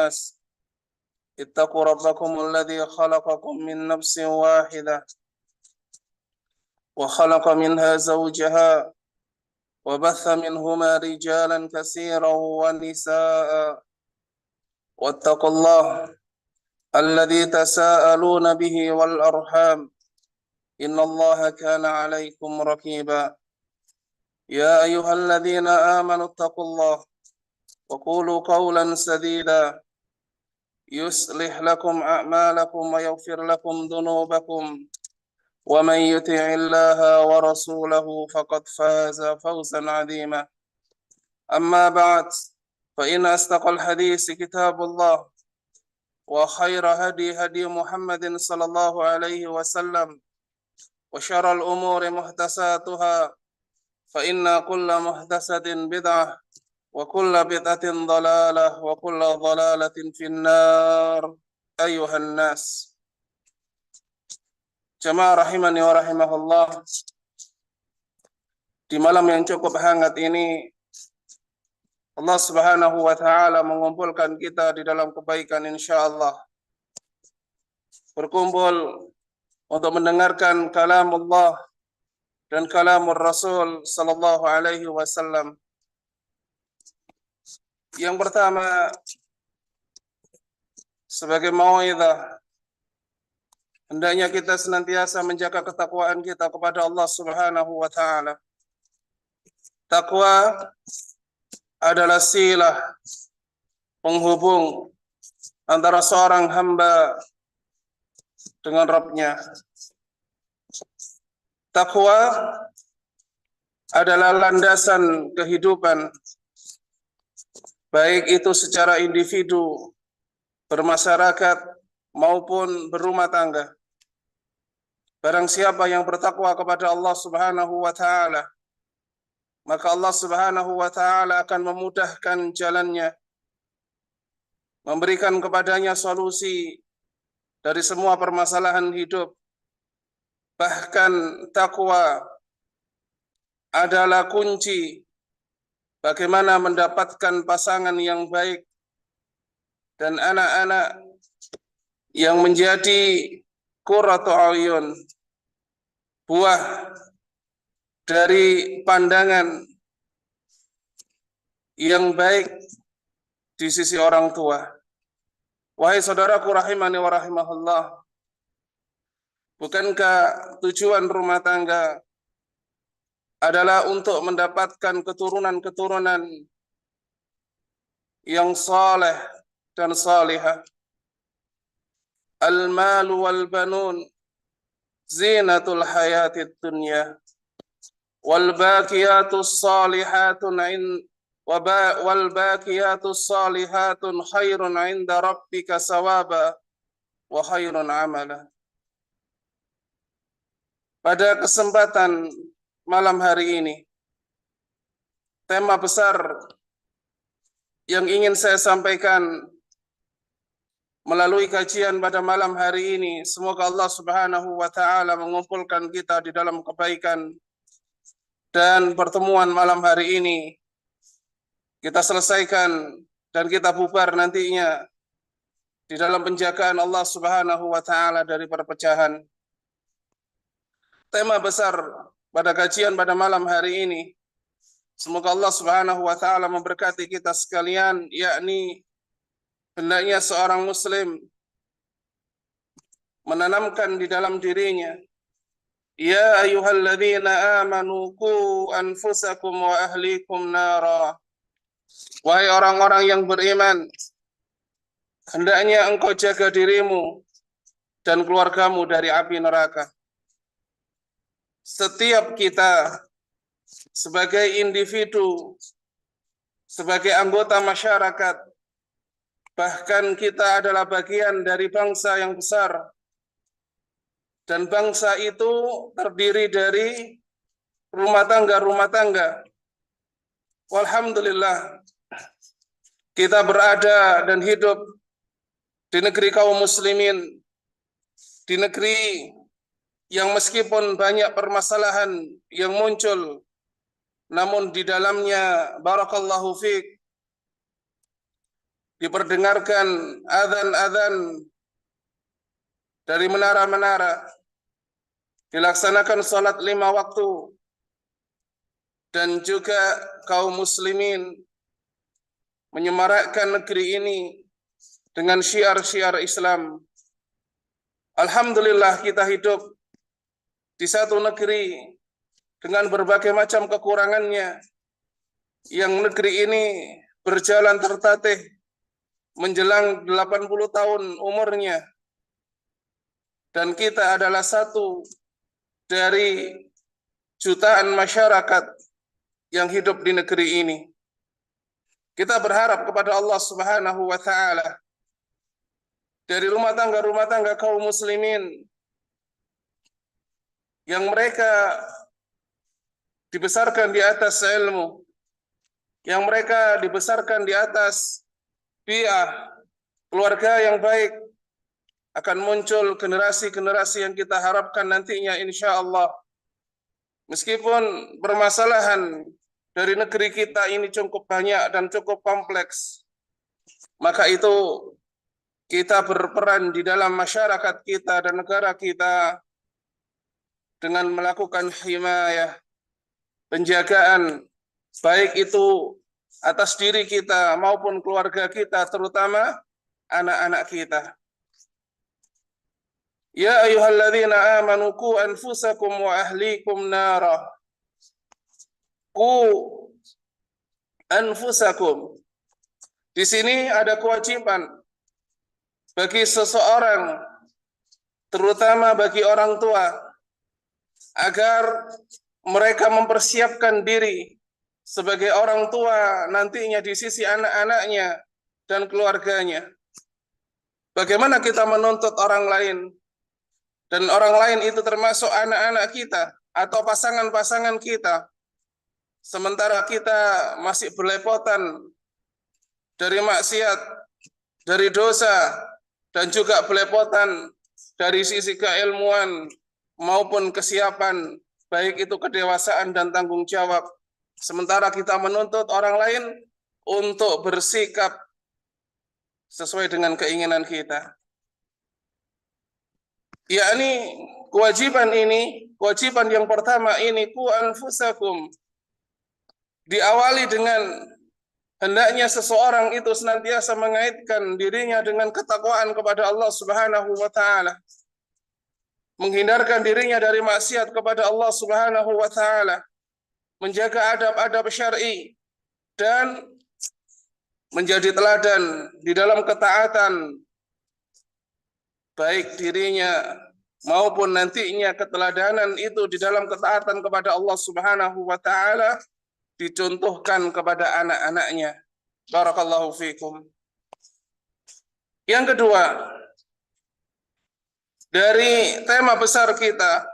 الناس اتقوا ربكم الذي خلقكم من نفس واحدة وخلق منها زوجها وبث منهما رجالا كثيرا ونساء واتقوا الله الذي تساءلون به والأرحام إن الله كان عليكم رقيبا يا أيها الذين آمنوا اتقوا الله وقولوا قولا سديدا يصلح لكم أعمالكم ويغفر لكم ذنوبكم ومن يطع الله ورسوله فقد فاز فوزا عظيما أما بعد فإن أصدق الحديث كتاب الله وخير هدي محمد صلى الله عليه وسلم وشر الأمور محدثاتها فإن كل محدثة بدعة وكل بدعة ضلالة وكل ضلالة في النار أيها الناس jamaah rahimani wa rahimahullah. Di malam yang cukup hangat ini Allah Subhanahu wa taala mengumpulkan kita di dalam kebaikan insyaallah. Berkumpul untuk mendengarkan kalam Allah dan kalamur Rasul sallallahu alaihi wasallam. Yang pertama, sebagai mau'izah, hendaknya kita senantiasa menjaga ketakwaan kita kepada Allah Subhanahu wa taala. Takwa adalah silah penghubung antara seorang hamba dengan Rabb-Nya. Takwa adalah landasan kehidupan, baik itu secara individu, bermasyarakat, maupun berumah tangga. Barang siapa yang bertakwa kepada Allah Subhanahu wa taala, maka Allah Subhanahu wa taala akan memudahkan jalannya, memberikan kepadanya solusi dari semua permasalahan hidup. Bahkan takwa adalah kunci bagaimana mendapatkan pasangan yang baik dan anak-anak yang menjadi qurratu ayun, buah dari pandangan yang baik di sisi orang tua. Wahai saudaraku rahimani wa rahimahullah, bukankah tujuan rumah tangga adalah untuk mendapatkan keturunan-keturunan yang saleh dan salihah? Al-malu wal banun zinatul hayatid dunya wal baqiyatus salihatun wal baqiyatus salihatun khairun 'inda rabbika sawaba wa khairun amala. Pada kesempatan malam hari ini, tema besar yang ingin saya sampaikan melalui kajian pada malam hari ini, semoga Allah Subhanahu wa taala mengumpulkan kita di dalam kebaikan, dan pertemuan malam hari ini kita selesaikan dan kita bubar nantinya di dalam penjagaan Allah Subhanahu wa taala dari perpecahan. Tema besar pada kajian pada malam hari ini, semoga Allah Subhanahu wa taala memberkati kita sekalian, yakni hendaknya seorang muslim menanamkan di dalam dirinya, ya ayyuhalladzina amanu qu anfusakum wa ahlikum nara. Wahai orang-orang yang beriman, hendaknya engkau jaga dirimu dan keluargamu dari api neraka. Setiap kita sebagai individu, sebagai anggota masyarakat, bahkan kita adalah bagian dari bangsa yang besar. Dan bangsa itu terdiri dari rumah tangga. Walhamdulillah, kita berada dan hidup di negeri kaum muslimin, di negeri yang meskipun banyak permasalahan yang muncul, namun di dalamnya barakallahu fiik diperdengarkan azan-azan dari menara-menara, dilaksanakan sholat 5 waktu, dan juga kaum muslimin menyemarakkan negeri ini dengan syiar-syiar Islam. Alhamdulillah kita hidup di satu negeri dengan berbagai macam kekurangannya, yang negeri ini berjalan tertatih menjelang 80 tahun umurnya, dan kita adalah satu dari jutaan masyarakat yang hidup di negeri ini. Kita berharap kepada Allah Subhanahu wa taala dari rumah tangga kaum muslimin yang mereka dibesarkan di atas ilmu, yang mereka dibesarkan di atas bi'ah keluarga yang baik, akan muncul generasi-generasi yang kita harapkan nantinya insya Allah. Meskipun permasalahan dari negeri kita ini cukup banyak dan cukup kompleks, maka itu kita berperan di dalam masyarakat kita dan negara kita dengan melakukan himayah, penjagaan, baik itu atas diri kita maupun keluarga kita, terutama anak-anak kita. Ya ayyuhalladzina amanu qu anfusakum wa ahlikum nara. Qu anfusakum. Di sini ada kewajiban bagi seseorang, terutama bagi orang tua, agar mereka mempersiapkan diri sebagai orang tua nantinya di sisi anak-anaknya dan keluarganya. Bagaimana kita menuntut orang lain, dan orang lain itu termasuk anak-anak kita atau pasangan-pasangan kita, sementara kita masih berlepotan dari maksiat, dari dosa, dan juga berlepotan dari sisi keilmuan maupun kesiapan, baik itu kedewasaan dan tanggung jawab. Sementara kita menuntut orang lain untuk bersikap sesuai dengan keinginan kita. Yakni kewajiban ini, kewajiban yang pertama ini, qu anfusakum, diawali dengan hendaknya seseorang itu senantiasa mengaitkan dirinya dengan ketakwaan kepada Allah Subhanahu wa taala, menghindarkan dirinya dari maksiat kepada Allah Subhanahu wa taala, menjaga adab-adab syar'i, dan menjadi teladan di dalam ketaatan, baik dirinya maupun nantinya keteladanan itu di dalam ketaatan kepada Allah Subhanahu wa taala dicontohkan kepada anak-anaknya. Barakallahu fikum. Yang kedua, dari tema besar kita,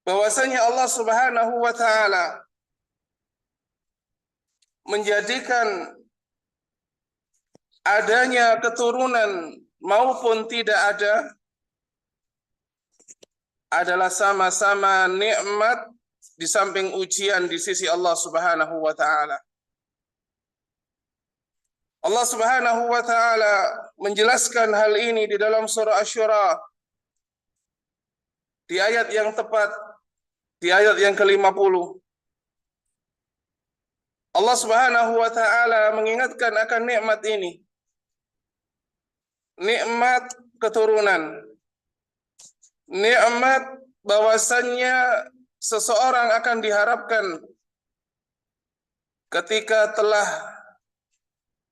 bahwasanya Allah Subhanahu wa taala menjadikan adanya keturunan maupun tidak ada adalah sama-sama nikmat di samping ujian di sisi Allah Subhanahu wa taala. Allah Subhanahu wa taala menjelaskan hal ini di dalam surah Asy-Syura di ayat yang tepat, di ayat yang ke-50. Allah Subhanahu wa taala mengingatkan akan nikmat ini. Nikmat keturunan. Nikmat bahwasannya seseorang akan diharapkan ketika telah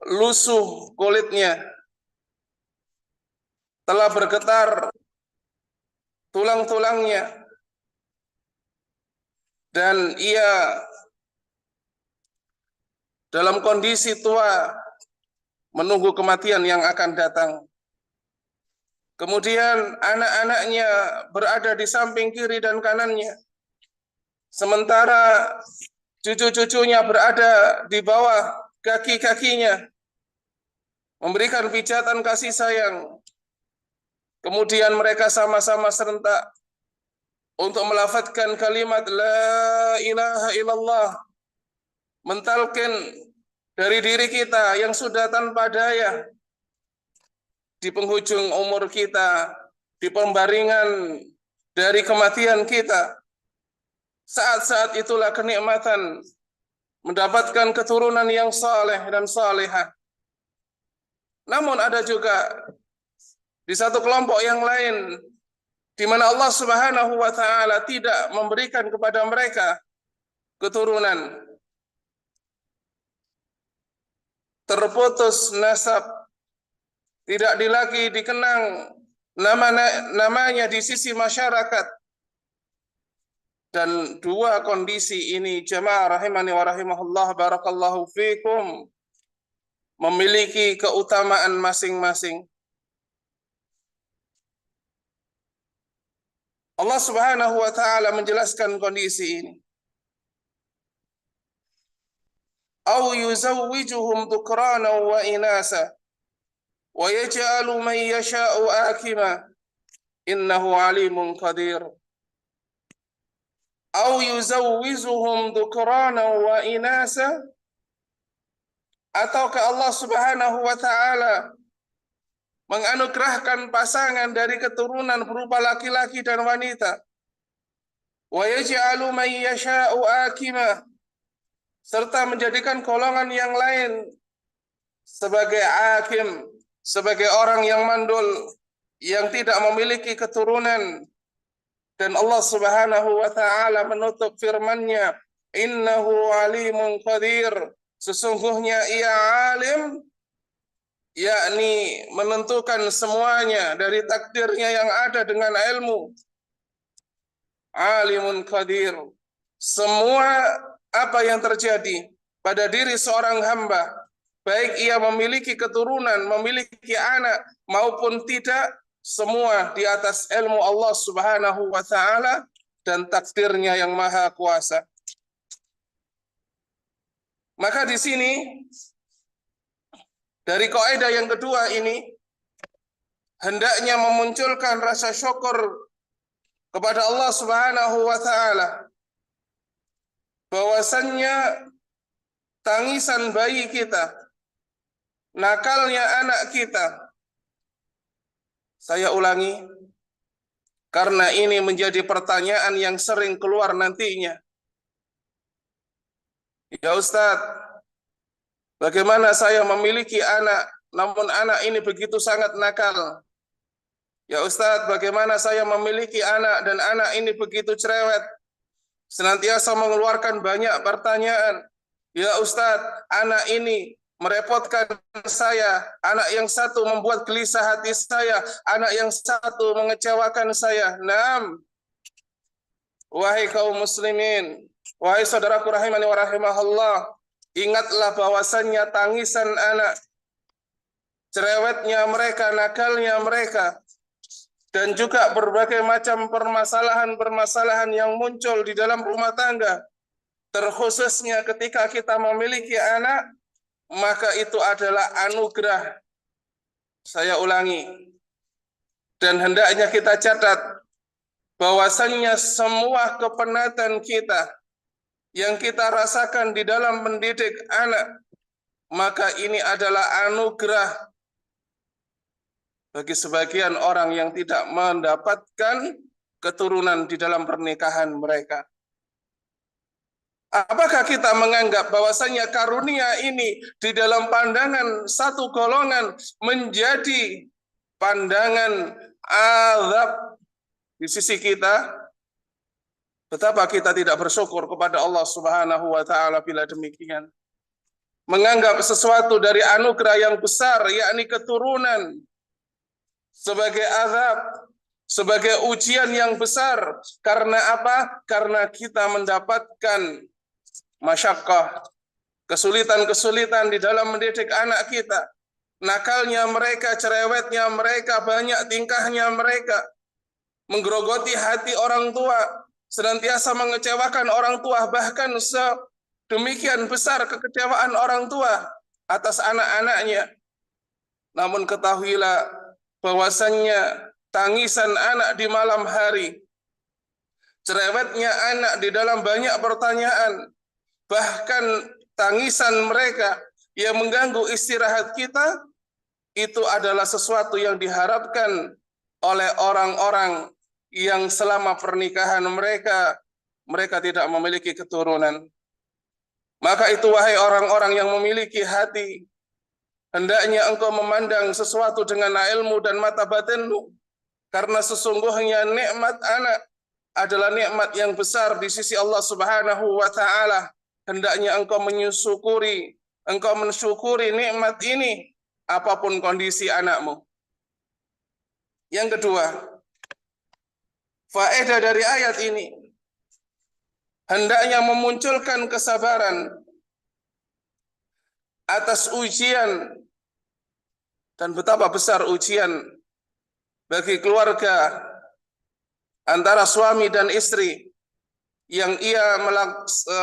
lusuh kulitnya, telah bergetar tulang-tulangnya, dan ia dalam kondisi tua menunggu kematian yang akan datang. Kemudian anak-anaknya berada di samping kiri dan kanannya, sementara cucu-cucunya berada di bawah kaki-kakinya, memberikan pijatan kasih sayang. Kemudian mereka sama-sama serentak untuk melafadzkan kalimat La ilaha illallah, mentalkin dari diri kita yang sudah tanpa daya, di penghujung umur kita, di pembaringan dari kematian kita. Saat-saat itulah kenikmatan mendapatkan keturunan yang saleh dan salehah. Namun ada juga di satu kelompok yang lain di mana Allah Subhanahu wa taala tidak memberikan kepada mereka keturunan. Terputus nasab, tidak lagi dikenang namanya di sisi masyarakat. Dan dua kondisi ini jamaah rahimani wa rahimahullah barakallahu fikum memiliki keutamaan masing-masing. Allah Subhanahu wa taala menjelaskan kondisi ini. Au yuzawwijuhum dhukrana wa inasa wa yaj'alu man yasha'u akima innahu alimun qadir. Au yuzawwizuhum dhukrana wa inasa, ataukah Allah Subhanahu wa taala menganugerahkan pasangan dari keturunan berupa laki-laki dan wanita. Wa yaj'alu man yasha'u akima, serta menjadikan golongan yang lain sebagai akim, sebagai orang yang mandul, yang tidak memiliki keturunan. Dan Allah Subhanahu wa taala menutup firman-Nya, innahu alimun qadir, sesungguhnya ia alim, yakni menentukan semuanya dari takdirnya yang ada dengan ilmu. Alimun qadir, semua apa yang terjadi pada diri seorang hamba, baik ia memiliki keturunan, memiliki anak maupun tidak, semua di atas ilmu Allah Subhanahu wa taala dan takdirnya yang maha kuasa. Maka di sini dari kaidah yang kedua ini hendaknya memunculkan rasa syukur kepada Allah Subhanahu wa taala bahwasannya tangisan bayi kita, nakalnya anak kita, saya ulangi, karena ini menjadi pertanyaan yang sering keluar nantinya. Ya Ustadz, bagaimana saya memiliki anak, namun anak ini begitu sangat nakal? Ya Ustadz, bagaimana saya memiliki anak dan anak ini begitu cerewet, senantiasa mengeluarkan banyak pertanyaan? Ya Ustadz, anak ini merepotkan saya, anak yang satu membuat gelisah hati saya, anak yang satu mengecewakan saya. Naam, wahai kaum muslimin, wahai saudaraku rahimani wa rahimahullah, ingatlah bahwasannya tangisan anak, cerewetnya mereka, nakalnya mereka, dan juga berbagai macam permasalahan-permasalahan yang muncul di dalam rumah tangga, terkhususnya ketika kita memiliki anak, maka itu adalah anugerah. Saya ulangi, dan hendaknya kita catat bahwasannya semua kepenatan kita yang kita rasakan di dalam mendidik anak, maka ini adalah anugerah bagi sebagian orang yang tidak mendapatkan keturunan di dalam pernikahan mereka. Apakah kita menganggap bahwasanya karunia ini di dalam pandangan satu golongan menjadi pandangan azab di sisi kita? Betapa kita tidak bersyukur kepada Allah Subhanahu wa taala bila demikian. Menganggap sesuatu dari anugerah yang besar, yakni keturunan, sebagai azab, sebagai ujian yang besar. Karena apa? Karena kita mendapatkan masyakkah, kesulitan-kesulitan di dalam mendidik anak kita. Nakalnya mereka, cerewetnya mereka, banyak tingkahnya mereka, menggerogoti hati orang tua, senantiasa mengecewakan orang tua, bahkan sedemikian besar kekecewaan orang tua atas anak-anaknya. Namun ketahuilah bahwasannya tangisan anak di malam hari, cerewetnya anak di dalam banyak pertanyaan, bahkan tangisan mereka yang mengganggu istirahat kita, itu adalah sesuatu yang diharapkan oleh orang-orang yang selama pernikahan mereka tidak memiliki keturunan. Maka itu wahai orang-orang yang memiliki hati, hendaknya engkau memandang sesuatu dengan ilmu dan mata batinmu, karena sesungguhnya nikmat anak adalah nikmat yang besar di sisi Allah Subhanahu wa taala. Hendaknya engkau mensyukuri nikmat ini apapun kondisi anakmu. Yang kedua, faedah dari ayat ini hendaknya memunculkan kesabaran atas ujian, dan betapa besar ujian bagi keluarga antara suami dan istri yang ia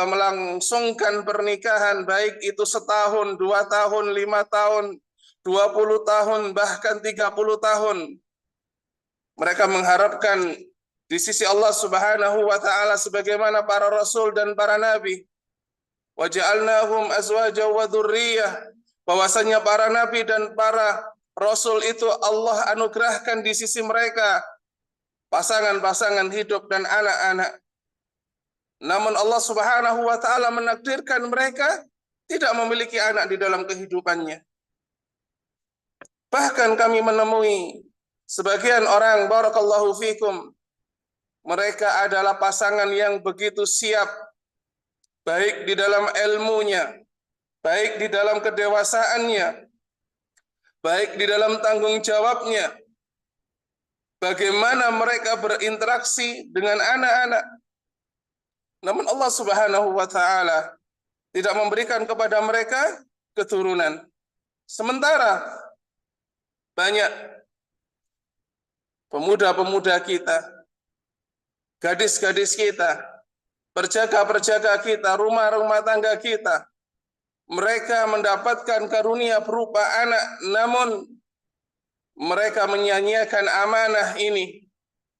melangsungkan pernikahan, baik itu setahun, 2 tahun, 5 tahun, 20 tahun, bahkan 30 tahun. Mereka mengharapkan di sisi Allah Subhanahu wa taala sebagaimana para rasul dan para nabi. Wa ja'alnahum azwaja wa dzurriyyah, bahwasanya para nabi dan para rasul itu Allah anugerahkan di sisi mereka pasangan-pasangan hidup dan anak-anak. Namun Allah Subhanahu wa taala menakdirkan mereka tidak memiliki anak di dalam kehidupannya. Bahkan kami menemui sebagian orang, barakallahu fikum, mereka adalah pasangan yang begitu siap, baik di dalam ilmunya, baik di dalam kedewasaannya, baik di dalam tanggung jawabnya, bagaimana mereka berinteraksi dengan anak-anak. Namun Allah Subhanahu wa taala tidak memberikan kepada mereka keturunan. Sementara banyak pemuda-pemuda kita, gadis-gadis kita, perjaka-perjaka kita, rumah-rumah tangga kita, mereka mendapatkan karunia berupa anak, namun mereka menyia-nyiakan amanah ini.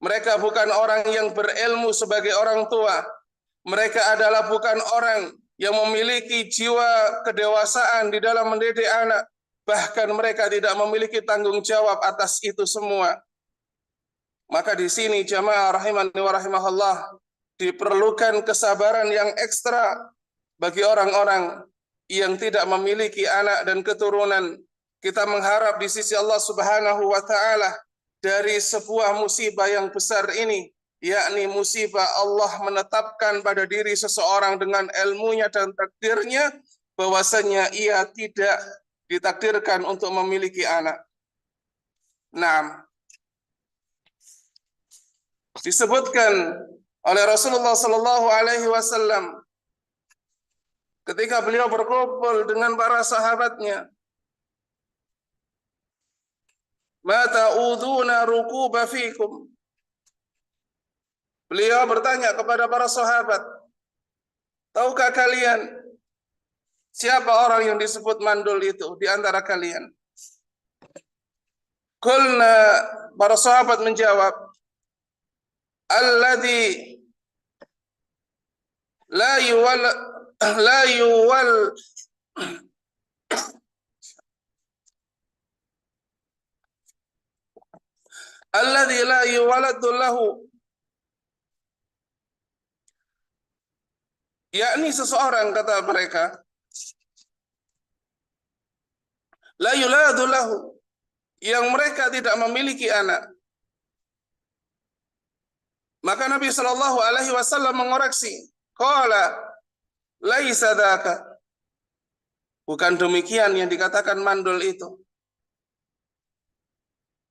Mereka bukan orang yang berilmu sebagai orang tua. Mereka adalah bukan orang yang memiliki jiwa kedewasaan di dalam mendidik anak. Bahkan mereka tidak memiliki tanggung jawab atas itu semua. Maka di sini jamaah rahimani wa rahimahullah, diperlukan kesabaran yang ekstra bagi orang-orang yang tidak memiliki anak dan keturunan. Kita mengharap di sisi Allah Subhanahu wa taala dari sebuah musibah yang besar ini, yakni musibah Allah menetapkan pada diri seseorang dengan ilmunya dan takdirnya bahwasanya ia tidak ditakdirkan untuk memiliki anak. Nah, disebutkan oleh Rasulullah Sallallahu Alaihi Wasallam ketika beliau berkumpul dengan para sahabatnya, ma ta'uduna rukuba fikum. Beliau bertanya kepada para sahabat, tahukah kalian siapa orang yang disebut mandul itu di antara kalian? Qulna, para sahabat menjawab, alladzi la yuwal alladzi la yuwaladu lahu, yakni seseorang, kata mereka, la yuladu lahu, yang mereka tidak memiliki anak. Maka Nabi Shallallahu Alaihi Wasallam mengoreksi, qala laisa dzaka, bukan demikian yang dikatakan mandul itu.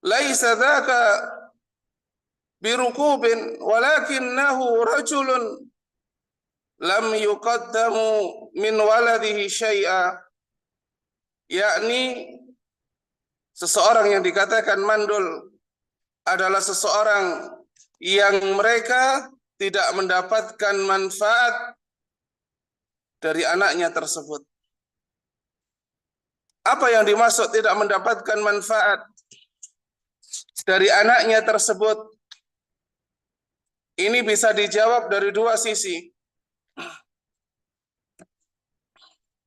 Laisa dzaka birukubin walakinnahu rajulun lam yuqaddamu min waladihi syai'a, yakni seseorang yang dikatakan mandul adalah seseorang yang mereka tidak mendapatkan manfaat dari anaknya tersebut. Apa yang dimaksud tidak mendapatkan manfaat dari anaknya tersebut? Ini bisa dijawab dari dua sisi.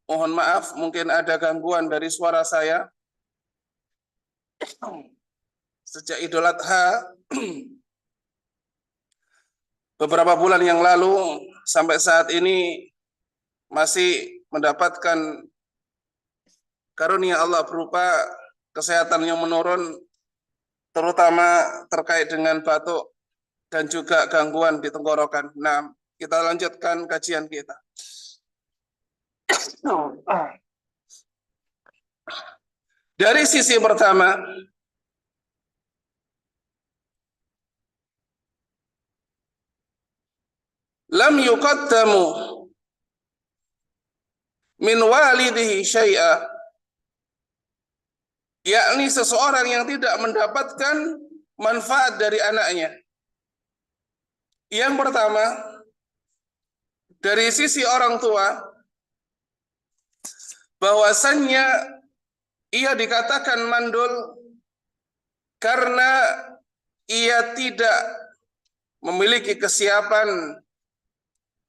Mohon maaf, mungkin ada gangguan dari suara saya. Sejak Idul Adha, beberapa bulan yang lalu, sampai saat ini masih mendapatkan karunia Allah berupa kesehatan yang menurun, terutama terkait dengan batuk dan juga gangguan di tenggorokan. Nah, kita lanjutkan kajian kita. Dari sisi pertama, lam yuqaddamu min walidihi syai'a, yakni seseorang yang tidak mendapatkan manfaat dari anaknya. Yang pertama, dari sisi orang tua, bahwasannya ia dikatakan mandul karena ia tidak memiliki kesiapan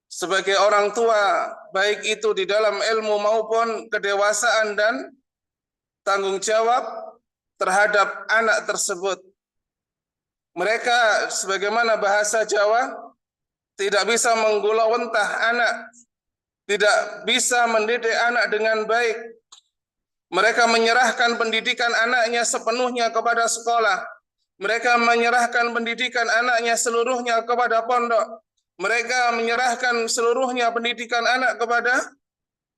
sebagai orang tua, baik itu di dalam ilmu maupun kedewasaan dan tanggung jawab terhadap anak tersebut. Mereka sebagaimana bahasa Jawa tidak bisa menggulawentah anak, tidak bisa mendidik anak dengan baik. Mereka menyerahkan pendidikan anaknya sepenuhnya kepada sekolah. Mereka menyerahkan pendidikan anaknya seluruhnya kepada pondok. Mereka menyerahkan seluruhnya pendidikan anak kepada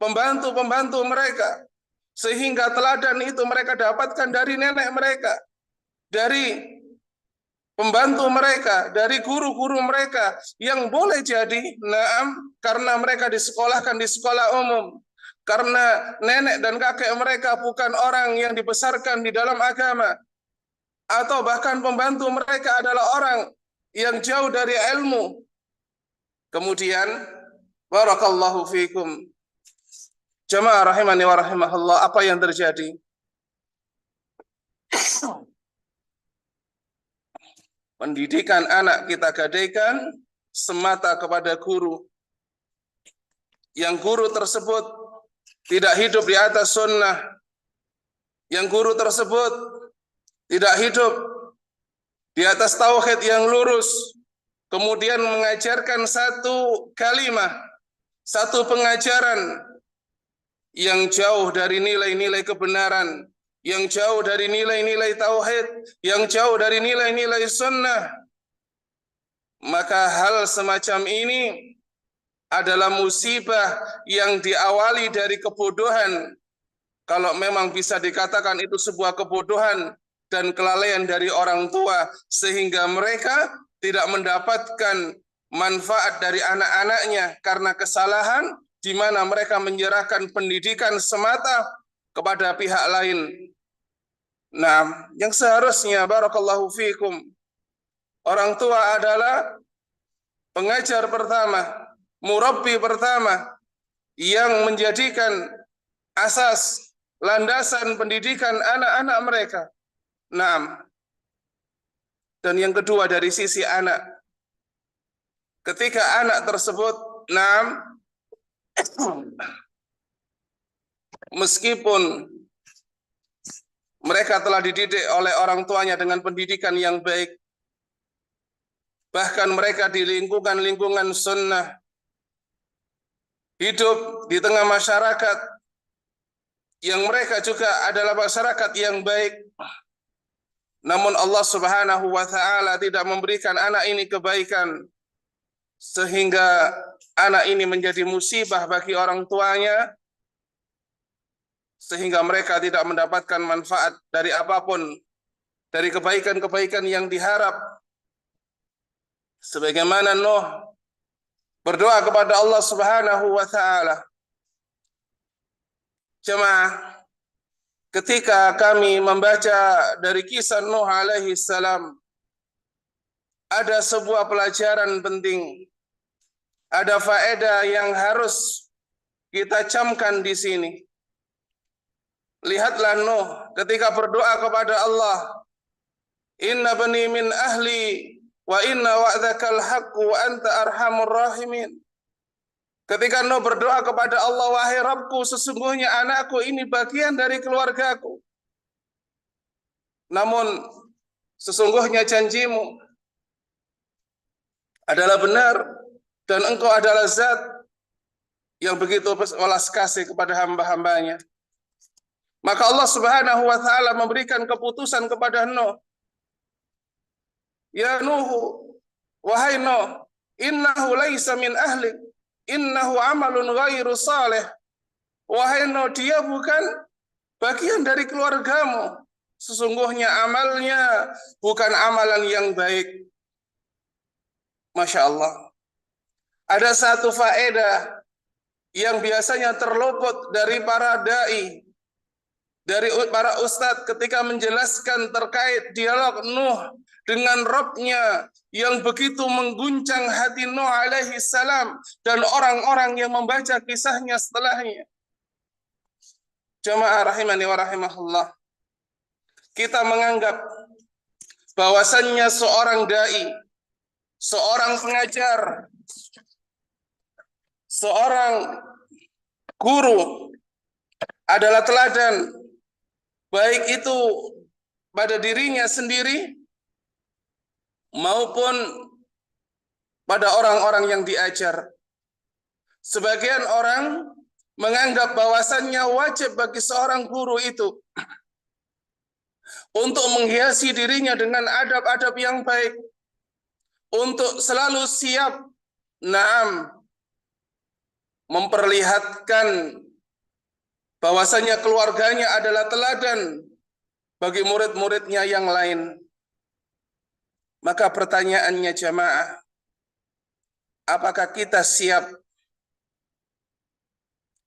pembantu-pembantu mereka. Sehingga teladan itu mereka dapatkan dari nenek mereka, dari pembantu mereka, dari guru-guru mereka, yang boleh jadi karena mereka disekolahkan di sekolah umum, karena nenek dan kakek mereka bukan orang yang dibesarkan di dalam agama, atau bahkan pembantu mereka adalah orang yang jauh dari ilmu. Kemudian, barakallahu fikum, jamaah rahimani wa rahimahullah, apa yang terjadi? Pendidikan anak kita gadaikan semata kepada guru. Yang guru tersebut tidak hidup di atas sunnah. Yang guru tersebut tidak hidup di atas tauhid yang lurus. Kemudian mengajarkan satu kalimat, satu pengajaran yang jauh dari nilai-nilai kebenaran, yang jauh dari nilai-nilai tauhid, yang jauh dari nilai-nilai sunnah, maka hal semacam ini adalah musibah yang diawali dari kebodohan. Kalau memang bisa dikatakan itu sebuah kebodohan dan kelalaian dari orang tua, sehingga mereka tidak mendapatkan manfaat dari anak-anaknya karena kesalahan di mana mereka menyerahkan pendidikan semata kepada pihak lain. Nah, yang seharusnya, barakallahu fikum, orang tua adalah pengajar pertama, murabbi pertama, yang menjadikan asas, landasan pendidikan anak-anak mereka. Nah, dan yang kedua dari sisi anak, ketika anak tersebut, meskipun mereka telah dididik oleh orang tuanya dengan pendidikan yang baik, bahkan mereka di lingkungan-lingkungan sunnah, hidup di tengah masyarakat yang mereka juga adalah masyarakat yang baik, namun Allah Subhanahu wa Ta'ala tidak memberikan anak ini kebaikan, sehingga anak ini menjadi musibah bagi orang tuanya, sehingga mereka tidak mendapatkan manfaat dari apapun, dari kebaikan-kebaikan yang diharap. Sebagaimana Nuh berdoa kepada Allah Subhanahu wa Ta'ala. Jemaah, ketika kami membaca dari kisah Nuh alaihi salam, ada sebuah pelajaran penting, ada faedah yang harus kita camkan di sini. Lihatlah Nuh ketika berdoa kepada Allah, "Inna bani min ahli wa inna wa'dakal haqqu wa anta arhamur rahimin." Ketika Nuh berdoa kepada Allah, wahai Rabbku, sesungguhnya anakku ini bagian dari keluargaku. Namun sesungguhnya janjimu adalah benar dan engkau adalah zat yang begitu welas kasih kepada hamba-hambanya. Maka Allah Subhanahu wa taala memberikan keputusan kepada Nuh. Ya Nuh, wahai Nuh, innahu laisa min ahlik, innahu amalun ghairu salih. Wahai Nuh, dia bukan bagian dari keluargamu. Sesungguhnya amalnya bukan amalan yang baik. Masya Allah. Ada satu faedah yang biasanya terluput dari para da'i, dari para ustadz ketika menjelaskan terkait dialog Nuh dengan Rabb-nya yang begitu mengguncang hati Nuh alaihi salam dan orang-orang yang membaca kisahnya setelahnya. Jamaah rahimani wa rahimahullah. Kita menganggap bahwasannya seorang da'i, seorang pengajar, seorang guru adalah teladan, baik itu pada dirinya sendiri maupun pada orang-orang yang diajar. Sebagian orang menganggap bahwasannya wajib bagi seorang guru itu untuk menghiasi dirinya dengan adab-adab yang baik, untuk selalu siap, memperlihatkan bahwasanya keluarganya adalah teladan bagi murid-muridnya yang lain. Maka pertanyaannya jamaah, apakah kita siap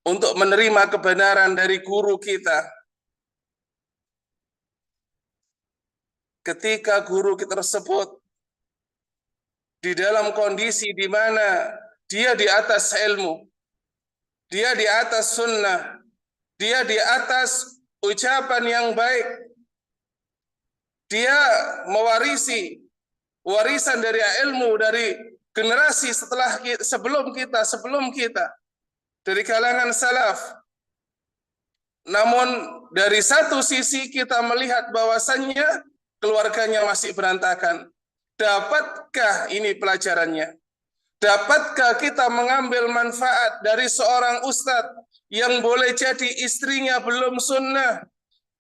untuk menerima kebenaran dari guru kita? Ketika guru kita tersebut di dalam kondisi di mana dia di atas ilmu, dia di atas sunnah, dia di atas ucapan yang baik, dia mewarisi warisan dari ilmu dari generasi sebelum kita dari kalangan salaf. Namun dari satu sisi kita melihat bahwasannya keluarganya masih berantakan. Dapatkah ini pelajarannya? Dapatkah kita mengambil manfaat dari seorang ustadz yang boleh jadi istrinya belum sunnah,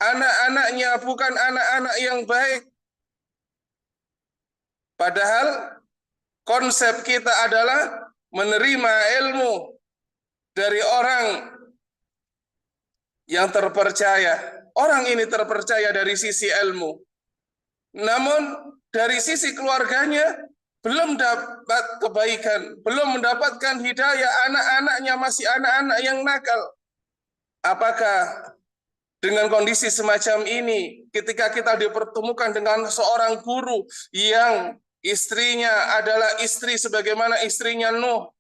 anak-anaknya bukan anak-anak yang baik? Padahal konsep kita adalah menerima ilmu dari orang yang terpercaya. Orang ini terpercaya dari sisi ilmu. Namun dari sisi keluarganya belum dapat kebaikan, belum mendapatkan hidayah, anak-anaknya masih anak-anak yang nakal. Apakah dengan kondisi semacam ini, ketika kita dipertemukan dengan seorang guru yang istrinya adalah istri sebagaimana istrinya Nuh,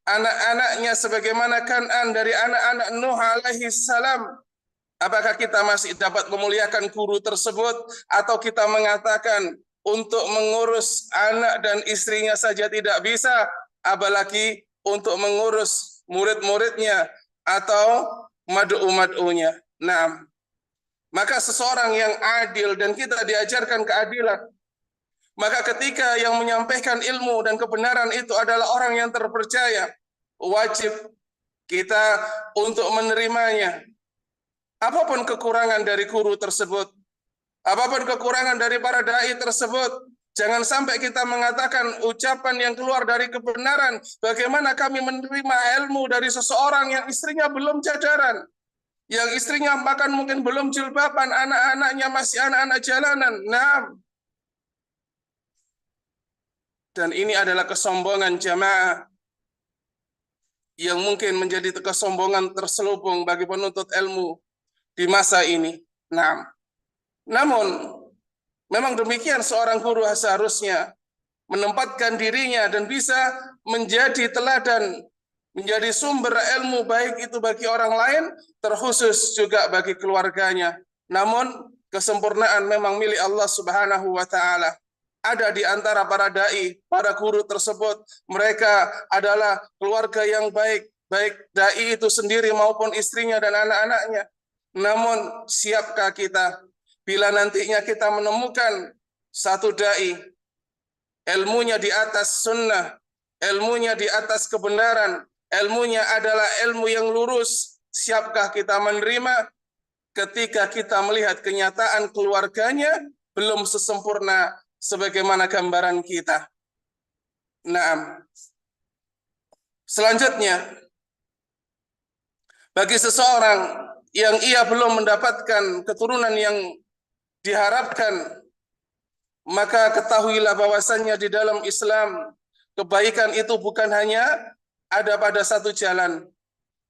anak-anaknya sebagaimana Kan'an dari anak-anak Nuh alaihi salam, apakah kita masih dapat memuliakan guru tersebut, atau kita mengatakan untuk mengurus anak dan istrinya saja tidak bisa, apalagi untuk mengurus murid-muridnya atau mad'u-mad'unya? Nah, maka seseorang yang adil, dan kita diajarkan keadilan, maka ketika yang menyampaikan ilmu dan kebenaran itu adalah orang yang terpercaya, wajib kita untuk menerimanya. Apapun kekurangan dari guru tersebut, apapun kekurangan dari para dai tersebut, jangan sampai kita mengatakan ucapan yang keluar dari kebenaran. Bagaimana kami menerima ilmu dari seseorang yang istrinya belum jadaran, yang istrinya bahkan mungkin belum jilbaban, anak-anaknya masih anak-anak jalanan. Nah, dan ini adalah kesombongan jamaah yang mungkin menjadi kesombongan terselubung bagi penuntut ilmu di masa ini. Nah, namun memang demikian seorang guru seharusnya menempatkan dirinya dan bisa menjadi teladan, menjadi sumber ilmu baik itu bagi orang lain, terkhusus juga bagi keluarganya. Namun kesempurnaan memang milik Allah Subhanahu wa taala. ada di antara para dai, para guru tersebut. Mereka adalah keluarga yang baik, baik dai itu sendiri maupun istrinya dan anak-anaknya. Namun siapkah kita bila nantinya kita menemukan satu dai, ilmunya di atas sunnah, ilmunya di atas kebenaran, ilmunya adalah ilmu yang lurus, siapkah kita menerima ketika kita melihat kenyataan keluarganya belum sesempurna sebagaimana gambaran kita? Naam. Selanjutnya, bagi seseorang yang ia belum mendapatkan keturunan yang diharapkan, maka ketahuilah bahwasannya di dalam Islam kebaikan itu bukan hanya ada pada satu jalan.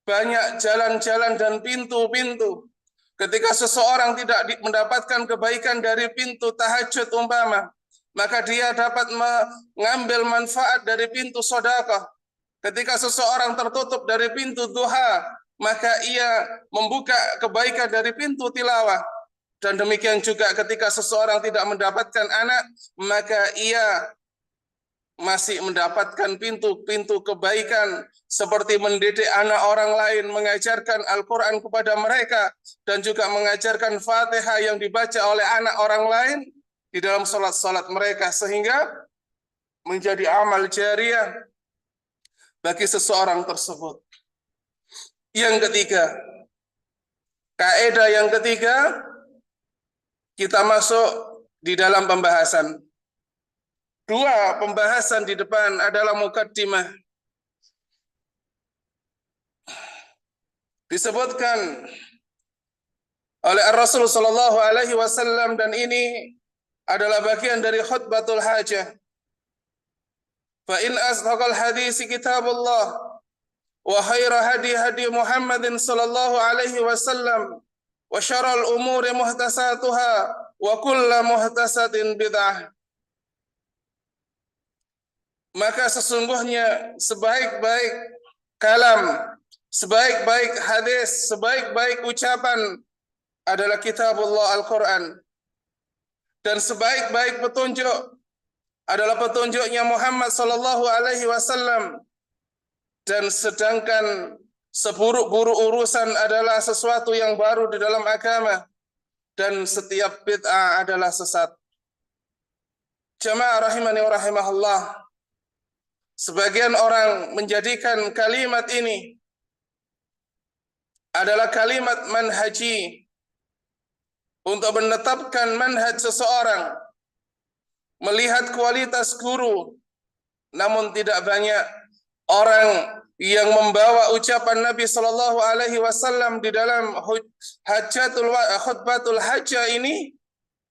Banyak jalan-jalan dan pintu-pintu. Ketika seseorang tidak mendapatkan kebaikan dari pintu tahajud umpama, maka dia dapat mengambil manfaat dari pintu sedekah. Ketika seseorang tertutup dari pintu duha, maka ia membuka kebaikan dari pintu tilawah. Dan demikian juga ketika seseorang tidak mendapatkan anak, maka ia masih mendapatkan pintu-pintu kebaikan seperti mendidik anak orang lain, mengajarkan Al-Quran kepada mereka, dan juga mengajarkan Fatihah yang dibaca oleh anak orang lain di dalam sholat-sholat mereka, sehingga menjadi amal jariah bagi seseorang tersebut. Yang ketiga, kaidah yang ketiga, kita masuk di dalam pembahasan. Dua pembahasan di depan adalah mukaddimah. Disebutkan oleh Rasul sallallahu alaihi wasallam, dan ini adalah bagian dari khutbatul hajah. Fa in asdaqal hadisi kitabullah wa khaira hadi hadi Muhammadin sallallahu alaihi wasallam wa syarrul umuri muhtasatuha wa kullu muhtasatin bid'ah. Maka sesungguhnya sebaik-baik kalam, sebaik-baik hadis, sebaik-baik ucapan adalah kitabullah Al-Quran. Dan sebaik-baik petunjuk adalah petunjuknya Muhammad sallallahu alaihi wasallam. Dan sedangkan seburuk-buruk urusan adalah sesuatu yang baru di dalam agama, dan setiap bid'ah adalah sesat. Jamaah rahimani wa rahimahullah, sebagian orang menjadikan kalimat ini adalah kalimat manhaji untuk menetapkan manhaj seseorang, melihat kualitas guru. Namun tidak banyak orang yang membawa ucapan Nabi Shallallahu Alaihi Wasallam di dalam khutbatul hajjah ini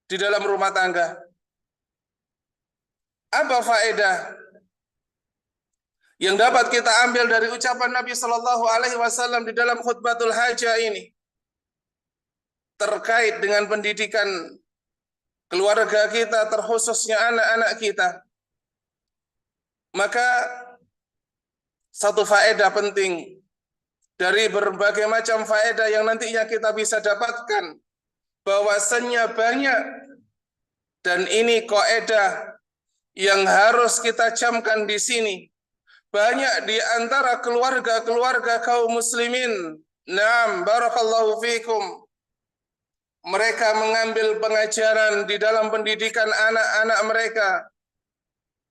di dalam rumah tangga. Apa faedah yang dapat kita ambil dari ucapan Nabi Shallallahu Alaihi Wasallam di dalam khutbatul hajjah ini terkait dengan pendidikan keluarga kita, terkhususnya anak-anak kita? Maka satu faedah penting dari berbagai macam faedah yang nantinya kita bisa dapatkan, bahwasannya banyak, dan ini kaidah yang harus kita camkan di sini. Banyak di antara keluarga-keluarga kaum muslimin, naam, barakallahu fikum, mereka mengambil pengajaran di dalam pendidikan anak-anak mereka.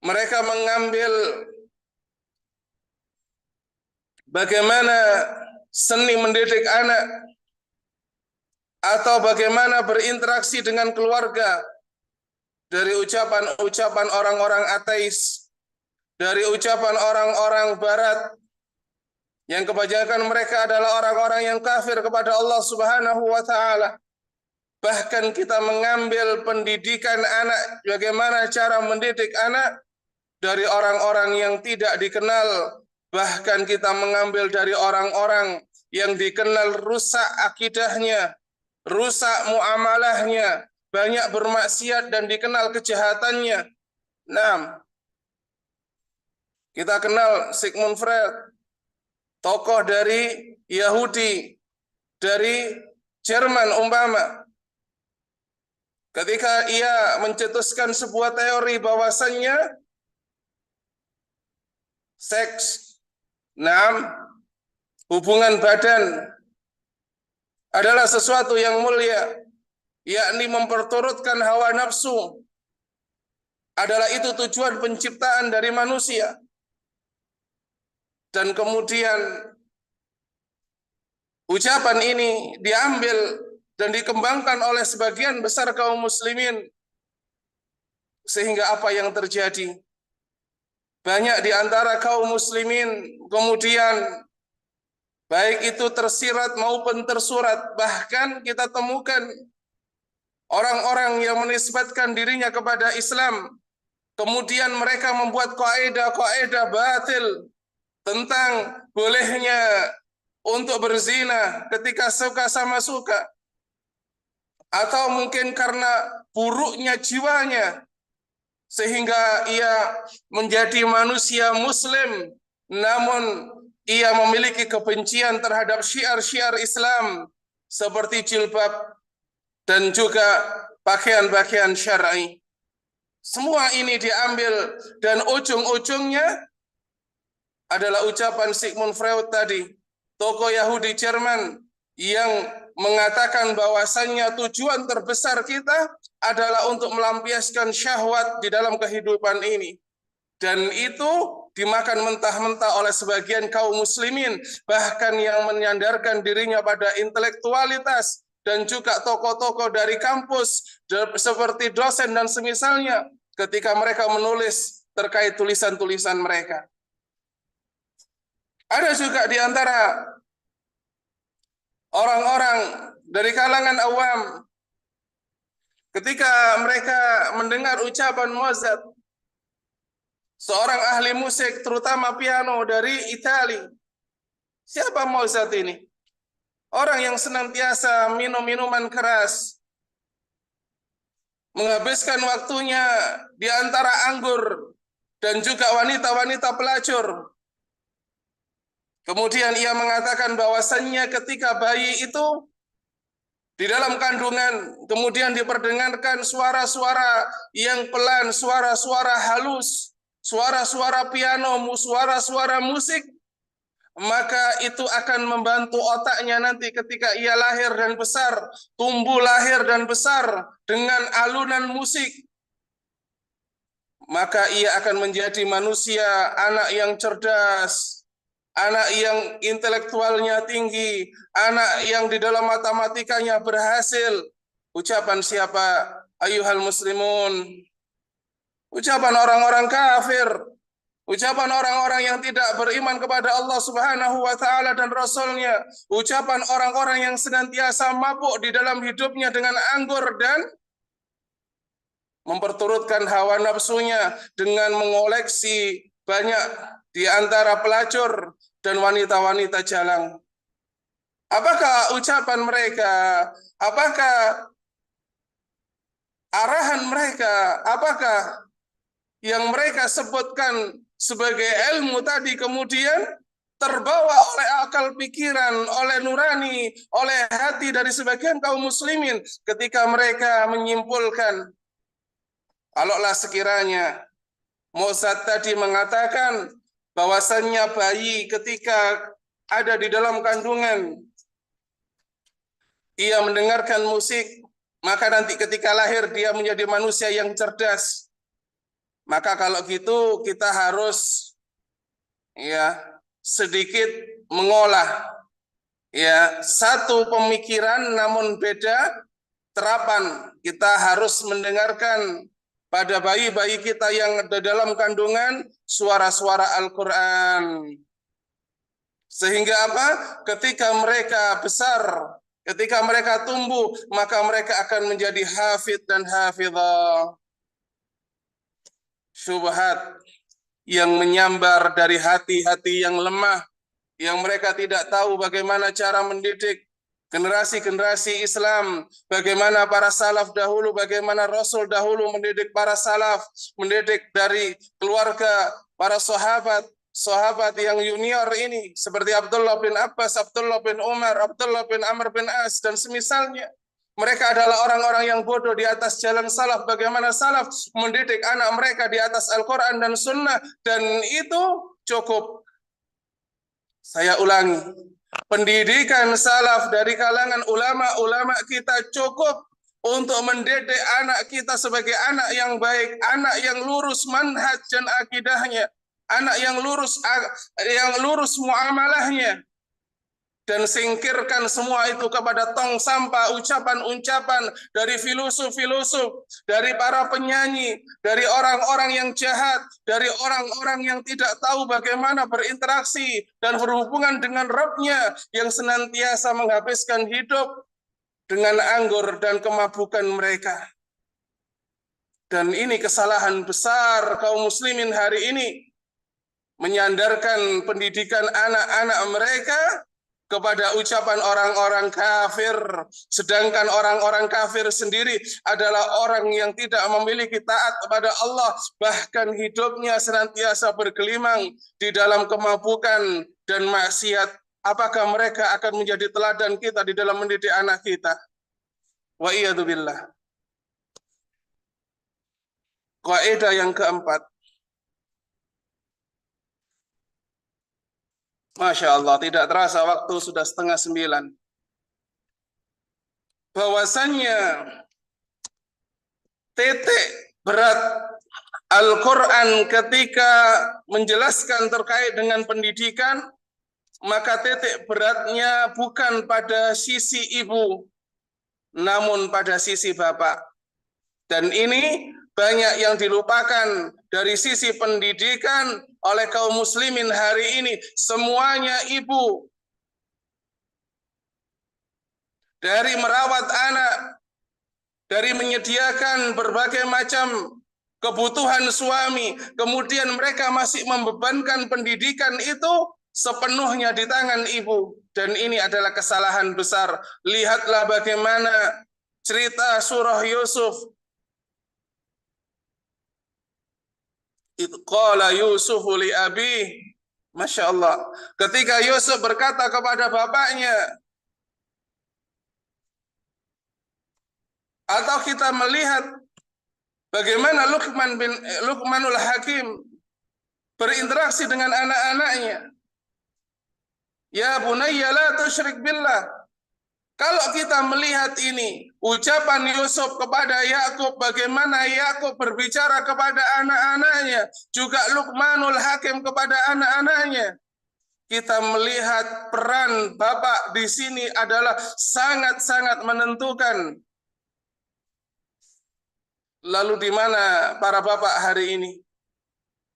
Mereka mengambil bagaimana seni mendidik anak, atau bagaimana berinteraksi dengan keluarga, dari ucapan-ucapan orang-orang ateis, dari ucapan orang-orang barat, yang kebanyakan mereka adalah orang-orang yang kafir kepada Allah Subhanahu wa Ta'ala. Bahkan kita mengambil pendidikan anak, bagaimana cara mendidik anak, dari orang-orang yang tidak dikenal. Bahkan kita mengambil dari orang-orang yang dikenal rusak akidahnya, rusak muamalahnya, banyak bermaksiat dan dikenal kejahatannya. Nah, kita kenal Sigmund Freud, tokoh dari Yahudi, dari Jerman umpama. ketika ia mencetuskan sebuah teori bahwasannya seks, hubungan badan adalah sesuatu yang mulia, yakni memperturutkan hawa nafsu. Adalah itu tujuan penciptaan dari manusia. Dan kemudian ucapan ini diambil dan dikembangkan oleh sebagian besar kaum muslimin. Sehingga apa yang terjadi? Banyak di antara kaum muslimin kemudian baik itu tersirat maupun tersurat. Bahkan kita temukan orang-orang yang menisbatkan dirinya kepada Islam. Kemudian mereka membuat kaidah-kaidah batil tentang bolehnya untuk berzina ketika suka sama suka. Atau mungkin karena buruknya jiwanya, sehingga ia menjadi manusia muslim, namun ia memiliki kebencian terhadap syiar-syiar Islam, seperti jilbab dan juga pakaian-pakaian syar'i. Semua ini diambil dan ujung-ujungnya adalah ucapan Sigmund Freud tadi, tokoh Yahudi Jerman yang mengatakan bahwasannya tujuan terbesar kita adalah untuk melampiaskan syahwat di dalam kehidupan ini. Dan itu dimakan mentah-mentah oleh sebagian kaum muslimin, bahkan yang menyandarkan dirinya pada intelektualitas dan juga tokoh-tokoh dari kampus seperti dosen dan semisalnya ketika mereka menulis terkait tulisan-tulisan mereka. Ada juga di antara orang-orang dari kalangan awam ketika mereka mendengar ucapan Mozart, seorang ahli musik terutama piano dari Italia. Siapa Mozart ini? Orang yang senantiasa minum minuman keras, menghabiskan waktunya di antara anggur dan juga wanita-wanita pelacur. Kemudian ia mengatakan bahwasannya ketika bayi itu di dalam kandungan, kemudian diperdengarkan suara-suara yang pelan, suara-suara halus, suara-suara piano, suara-suara musik, maka itu akan membantu otaknya nanti ketika ia lahir dan besar, tumbuh lahir dan besar dengan alunan musik. Maka ia akan menjadi manusia, anak yang cerdas, anak yang intelektualnya tinggi, anak yang di dalam matematikanya berhasil. Ucapan siapa? Ayuhal muslimun. Ucapan orang-orang kafir. Ucapan orang-orang yang tidak beriman kepada Allah Subhanahu wa taala dan Rasul-Nya. Ucapan orang-orang yang senantiasa mabuk di dalam hidupnya dengan anggur dan memperturutkan hawa nafsunya dengan mengoleksi banyak di antara pelacur dan wanita-wanita jalang. Apakah ucapan mereka? Apakah arahan mereka? Apakah yang mereka sebutkan sebagai ilmu tadi kemudian terbawa oleh akal pikiran, oleh nurani, oleh hati dari sebagian kaum muslimin ketika mereka menyimpulkan, kalaulah sekiranya Mozart tadi mengatakan bahwasannya bayi ketika ada di dalam kandungan, ia mendengarkan musik, maka nanti ketika lahir dia menjadi manusia yang cerdas. Maka kalau gitu kita harus sedikit mengolah satu pemikiran namun beda terapan. Kita harus mendengarkan pada bayi-bayi kita yang ada dalam kandungan suara-suara Al-Quran. Sehingga apa? Ketika mereka besar, ketika mereka tumbuh, maka mereka akan menjadi hafidh dan hafidhah. Syubhat yang menyambar dari hati-hati yang lemah, yang mereka tidak tahu bagaimana cara mendidik generasi-generasi Islam, bagaimana para salaf dahulu, bagaimana Rasul dahulu mendidik para salaf, mendidik dari keluarga para sahabat yang junior ini, seperti Abdullah bin Abbas, Abdullah bin Umar, Abdullah bin Amr bin As, dan semisalnya. Mereka adalah orang-orang yang bodoh di atas jalan salaf. Bagaimana salaf mendidik anak mereka di atas Al-Quran dan Sunnah. Dan itu cukup. Saya ulangi. Pendidikan salaf dari kalangan ulama-ulama kita cukup untuk mendidik anak kita sebagai anak yang baik, anak yang lurus manhaj dan akidahnya, anak yang lurus muamalahnya. Dan singkirkan semua itu kepada tong sampah, ucapan-ucapan dari filosof-filosof, dari para penyanyi, dari orang-orang yang jahat, dari orang-orang yang tidak tahu bagaimana berinteraksi dan berhubungan dengan Rabb-Nya yang senantiasa menghabiskan hidup dengan anggur dan kemabukan mereka. Dan ini kesalahan besar kaum muslimin hari ini, menyandarkan pendidikan anak-anak mereka kepada ucapan orang-orang kafir, sedangkan orang-orang kafir sendiri adalah orang yang tidak memiliki taat kepada Allah, bahkan hidupnya senantiasa bergelimang di dalam kemabukan dan maksiat. Apakah mereka akan menjadi teladan kita di dalam mendidik anak kita? Wa iyadu billah. Kaidah yang keempat. Masya Allah, tidak terasa waktu sudah 8:30. Bahwasannya titik berat Al-Quran ketika menjelaskan terkait dengan pendidikan, maka titik beratnya bukan pada sisi ibu, namun pada sisi bapak. Dan ini banyak yang dilupakan dari sisi pendidikan oleh kaum muslimin hari ini. Semuanya ibu. Dari merawat anak, dari menyediakan berbagai macam kebutuhan suami, kemudian mereka masih membebankan pendidikan itu sepenuhnya di tangan ibu. Dan ini adalah kesalahan besar. Lihatlah bagaimana cerita surah Yusuf. Qala Yusuf li abi, Masya Allah. Ketika Yusuf berkata kepada bapaknya, atau kita melihat bagaimana Luqmanul Hakim berinteraksi dengan anak-anaknya. Ya bunayya la tusyrik billah. Kalau kita melihat ini, ucapan Yusuf kepada Yakub, bagaimana Yakub berbicara kepada anak-anaknya, juga Luqmanul Hakim kepada anak-anaknya, kita melihat peran bapak di sini adalah sangat-sangat menentukan. Lalu di mana para bapak hari ini?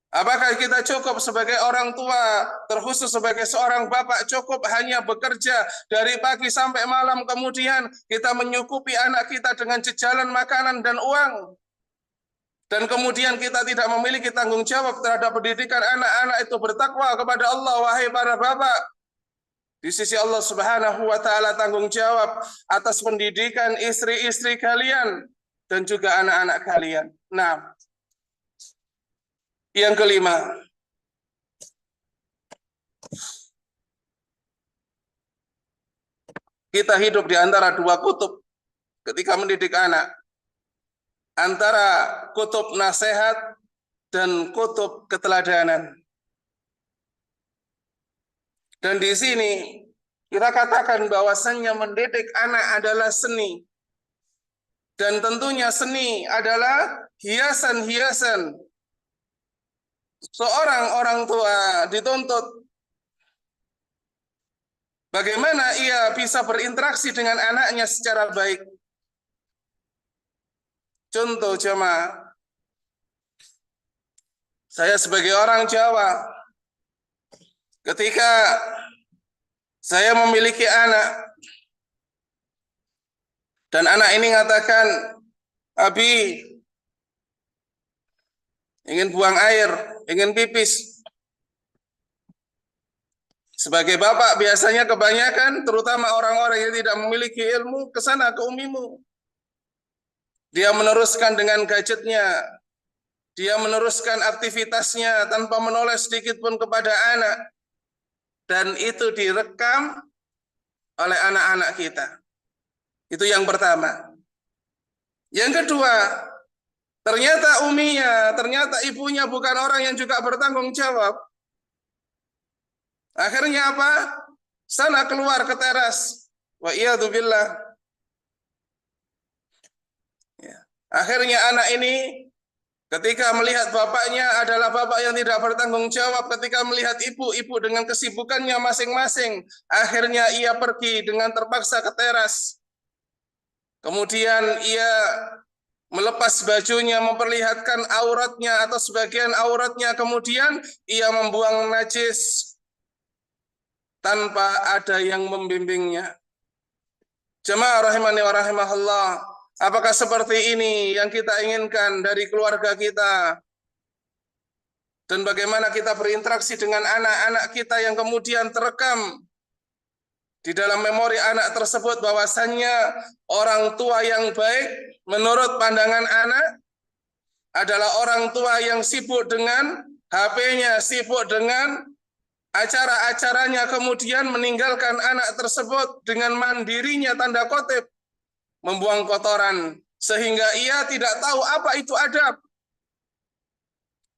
Apakah kita cukup sebagai orang tua, terkhusus sebagai seorang bapak, cukup hanya bekerja dari pagi sampai malam, kemudian kita menyukupi anak kita dengan jajanan makanan dan uang, dan kemudian kita tidak memiliki tanggung jawab terhadap pendidikan anak-anak itu bertakwa kepada Allah? Wahai para bapak, di sisi Allah Subhanahu wa Ta'ala tanggung jawab atas pendidikan istri-istri kalian dan juga anak-anak kalian. Nah, yang kelima, kita hidup di antara dua kutub ketika mendidik anak, antara kutub nasihat dan kutub keteladanan. Dan di sini kita katakan bahwasannya mendidik anak adalah seni. Dan tentunya seni adalah hiasan-hiasan. Seorang orang tua dituntut bagaimana ia bisa berinteraksi dengan anaknya secara baik. Contoh jemaah, saya sebagai orang Jawa, ketika saya memiliki anak, dan anak ini mengatakan, Abi, ingin buang air, ingin pipis. Sebagai bapak biasanya kebanyakan, terutama orang-orang yang tidak memiliki ilmu, ke sana ke umimu. Dia meneruskan dengan gadgetnya, dia meneruskan aktivitasnya tanpa menoleh sedikit pun kepada anak. Dan itu direkam oleh anak-anak kita. Itu yang pertama. Yang kedua, ternyata uminya, ternyata ibunya bukan orang yang juga bertanggung jawab. Akhirnya apa? Sana keluar ke teras. Wa iyadzubillah. Ya. Akhirnya anak ini ketika melihat bapaknya adalah bapak yang tidak bertanggung jawab, ketika melihat ibu dengan kesibukannya masing-masing, akhirnya ia pergi dengan terpaksa ke teras. Kemudian ia melepas bajunya, memperlihatkan auratnya atau sebagian auratnya, kemudian ia membuang najis tanpa ada yang membimbingnya. Jemaah rahimani wa rahimahullah, apakah seperti ini yang kita inginkan dari keluarga kita? Dan bagaimana kita berinteraksi dengan anak-anak kita yang kemudian terekam di dalam memori anak tersebut bahwasannya orang tua yang baik menurut pandangan anak adalah orang tua yang sibuk dengan HP-nya, sibuk dengan acara-acaranya, kemudian meninggalkan anak tersebut dengan mandirinya tanda kutip membuang kotoran sehingga ia tidak tahu apa itu adab.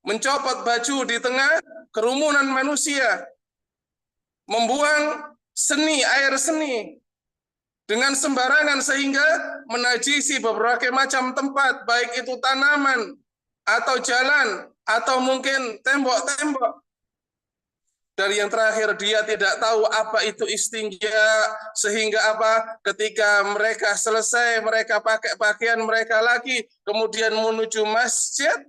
Mencopot baju di tengah kerumunan manusia, membuang air seni dengan sembarangan sehingga menajisi berbagai macam tempat, baik itu tanaman atau jalan atau mungkin tembok-tembok. Dan yang terakhir, dia tidak tahu apa itu istinja, sehingga apa? Ketika mereka selesai, mereka pakai pakaian mereka lagi, kemudian menuju masjid,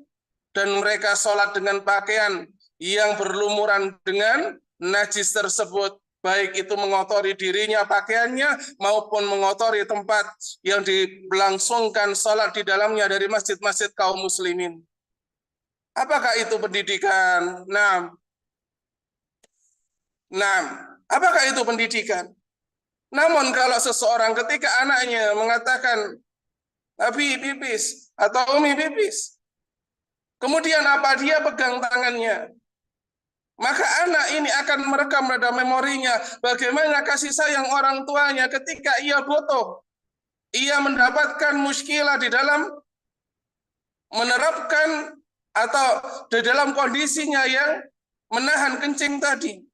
dan mereka sholat dengan pakaian yang berlumuran dengan najis tersebut, baik itu mengotori dirinya, pakaiannya, maupun mengotori tempat yang dilangsungkan sholat di dalamnya dari masjid-masjid kaum muslimin. Apakah itu pendidikan? Nah, apakah itu pendidikan? Namun kalau seseorang ketika anaknya mengatakan, Abi pipis, atau Umi pipis, kemudian apa? Dia pegang tangannya, maka anak ini akan merekam pada memorinya bagaimana kasih sayang orang tuanya ketika ia butuh. Ia mendapatkan muskilah di dalam menerapkan atau di dalam kondisinya yang menahan kencing tadi.